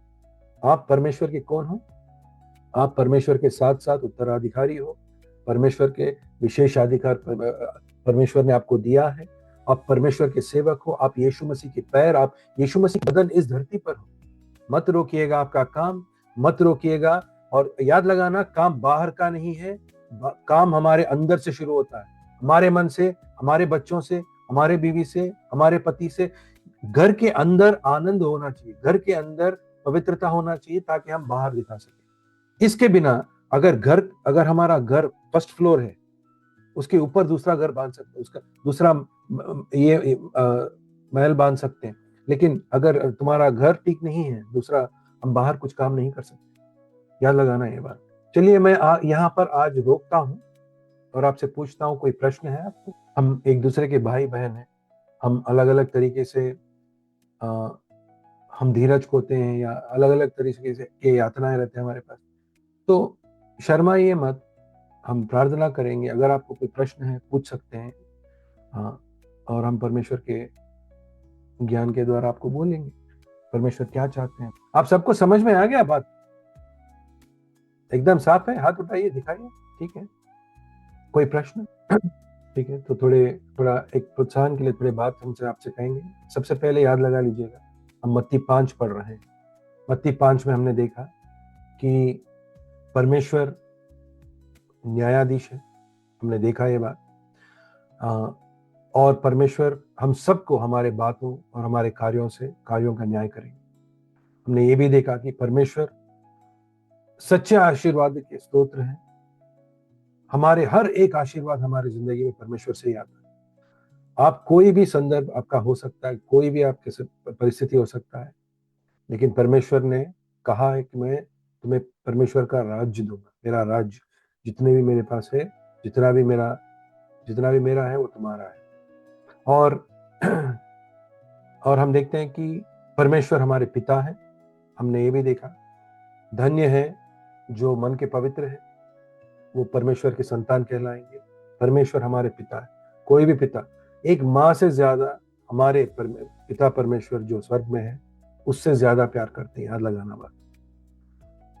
आप परमेश्वर के कौन हो? आप परमेश्वर के साथ साथ उत्तराधिकारी हो। परमेश्वर के विशेष अधिकार परमेश्वर ने आपको दिया है। आप परमेश्वर के सेवक हो, आप यीशु मसीह के पैर, आप यीशु मसीह बदन इस धरती पर हो। मत रोकिएगा आपका काम, मत रोकिएगा। और याद लगाना, काम बाहर का नहीं है, काम हमारे अंदर से शुरू होता है, हमारे मन से, हमारे बच्चों से, हमारे बीवी से, हमारे पति से। घर के अंदर आनंद होना चाहिए, घर के अंदर पवित्रता होना चाहिए, ताकि हम बाहर दिखा सके। इसके बिना अगर हमारा घर फर्स्ट फ्लोर है, उसके ऊपर दूसरा घर बांध सकते हैं, उसका दूसरा ये महल बांध सकते हैं। लेकिन अगर तुम्हारा घर ठीक नहीं है दूसरा, हम बाहर कुछ काम नहीं कर सकते। याद लगाना ये बात। चलिए, मैं यहाँ पर आज रोकता हूँ और आपसे पूछता हूँ, कोई प्रश्न है आपको? हम एक दूसरे के भाई बहन हैं, हम अलग अलग तरीके से हम धीरज खोते हैं, या अलग अलग तरीके से के यातनाएं रहते हैं हमारे पास। तो शर्माइए मत, हम प्रार्थना करेंगे। अगर आपको कोई प्रश्न है पूछ सकते हैं, हाँ, और हम परमेश्वर के ज्ञान के द्वारा आपको बोलेंगे परमेश्वर क्या चाहते हैं। आप सबको समझ में आ गया बात? एकदम साफ है? हाथ उठाइए, दिखाइए। ठीक है, कोई प्रश्न? ठीक है, तो थोड़ा एक प्रोत्साहन के लिए थोड़ी बात हमसे आपसे कहेंगे। सबसे पहले याद लगा लीजिएगा, हम मत्ती 5 पढ़ रहे हैं। मत्ती 5 में हमने देखा कि परमेश्वर न्यायाधीश है, हमने देखा ये बात। और परमेश्वर हम सबको हमारे बातों और हमारे कार्यों का न्याय करेंगे। हमने ये भी देखा कि परमेश्वर सच्चे आशीर्वाद के स्तोत्र हैं। हमारे हर एक आशीर्वाद हमारी जिंदगी में परमेश्वर से ही आता है। आप कोई भी संदर्भ आपका हो सकता है, कोई भी आपके परिस्थिति हो सकता है, लेकिन परमेश्वर ने कहा है कि मैं तुम्हें परमेश्वर का राज्य दूंगा। मेरा राज्य जितने भी मेरे पास है, जितना भी मेरा है वो तुम्हारा है। और और हम देखते हैं कि परमेश्वर हमारे पिता है। हमने ये भी देखा, धन्य है जो मन के पवित्र है, वो परमेश्वर के संतान कहलाएंगे। परमेश्वर हमारे पिता है। कोई भी पिता, एक माँ से ज्यादा हमारे पिता परमेश्वर जो स्वर्ग में है उससे ज्यादा प्यार करते हैं। याद लगाना बात,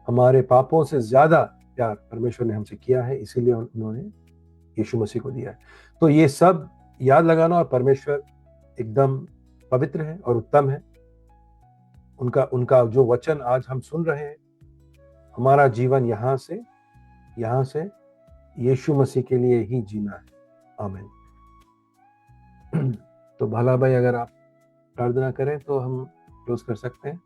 हमारे पापों से ज्यादा प्यार परमेश्वर ने हमसे किया है, इसीलिए उन्होंने यीशु मसीह को दिया है। तो ये सब याद लगाना। और परमेश्वर एकदम पवित्र है और उत्तम है। उनका उनका जो वचन आज हम सुन रहे हैं, हमारा जीवन यहाँ से यीशु मसीह के लिए ही जीना है। आमीन। तो भला भाई, अगर आप प्रार्थना करें तो हम क्लोज कर सकते हैं।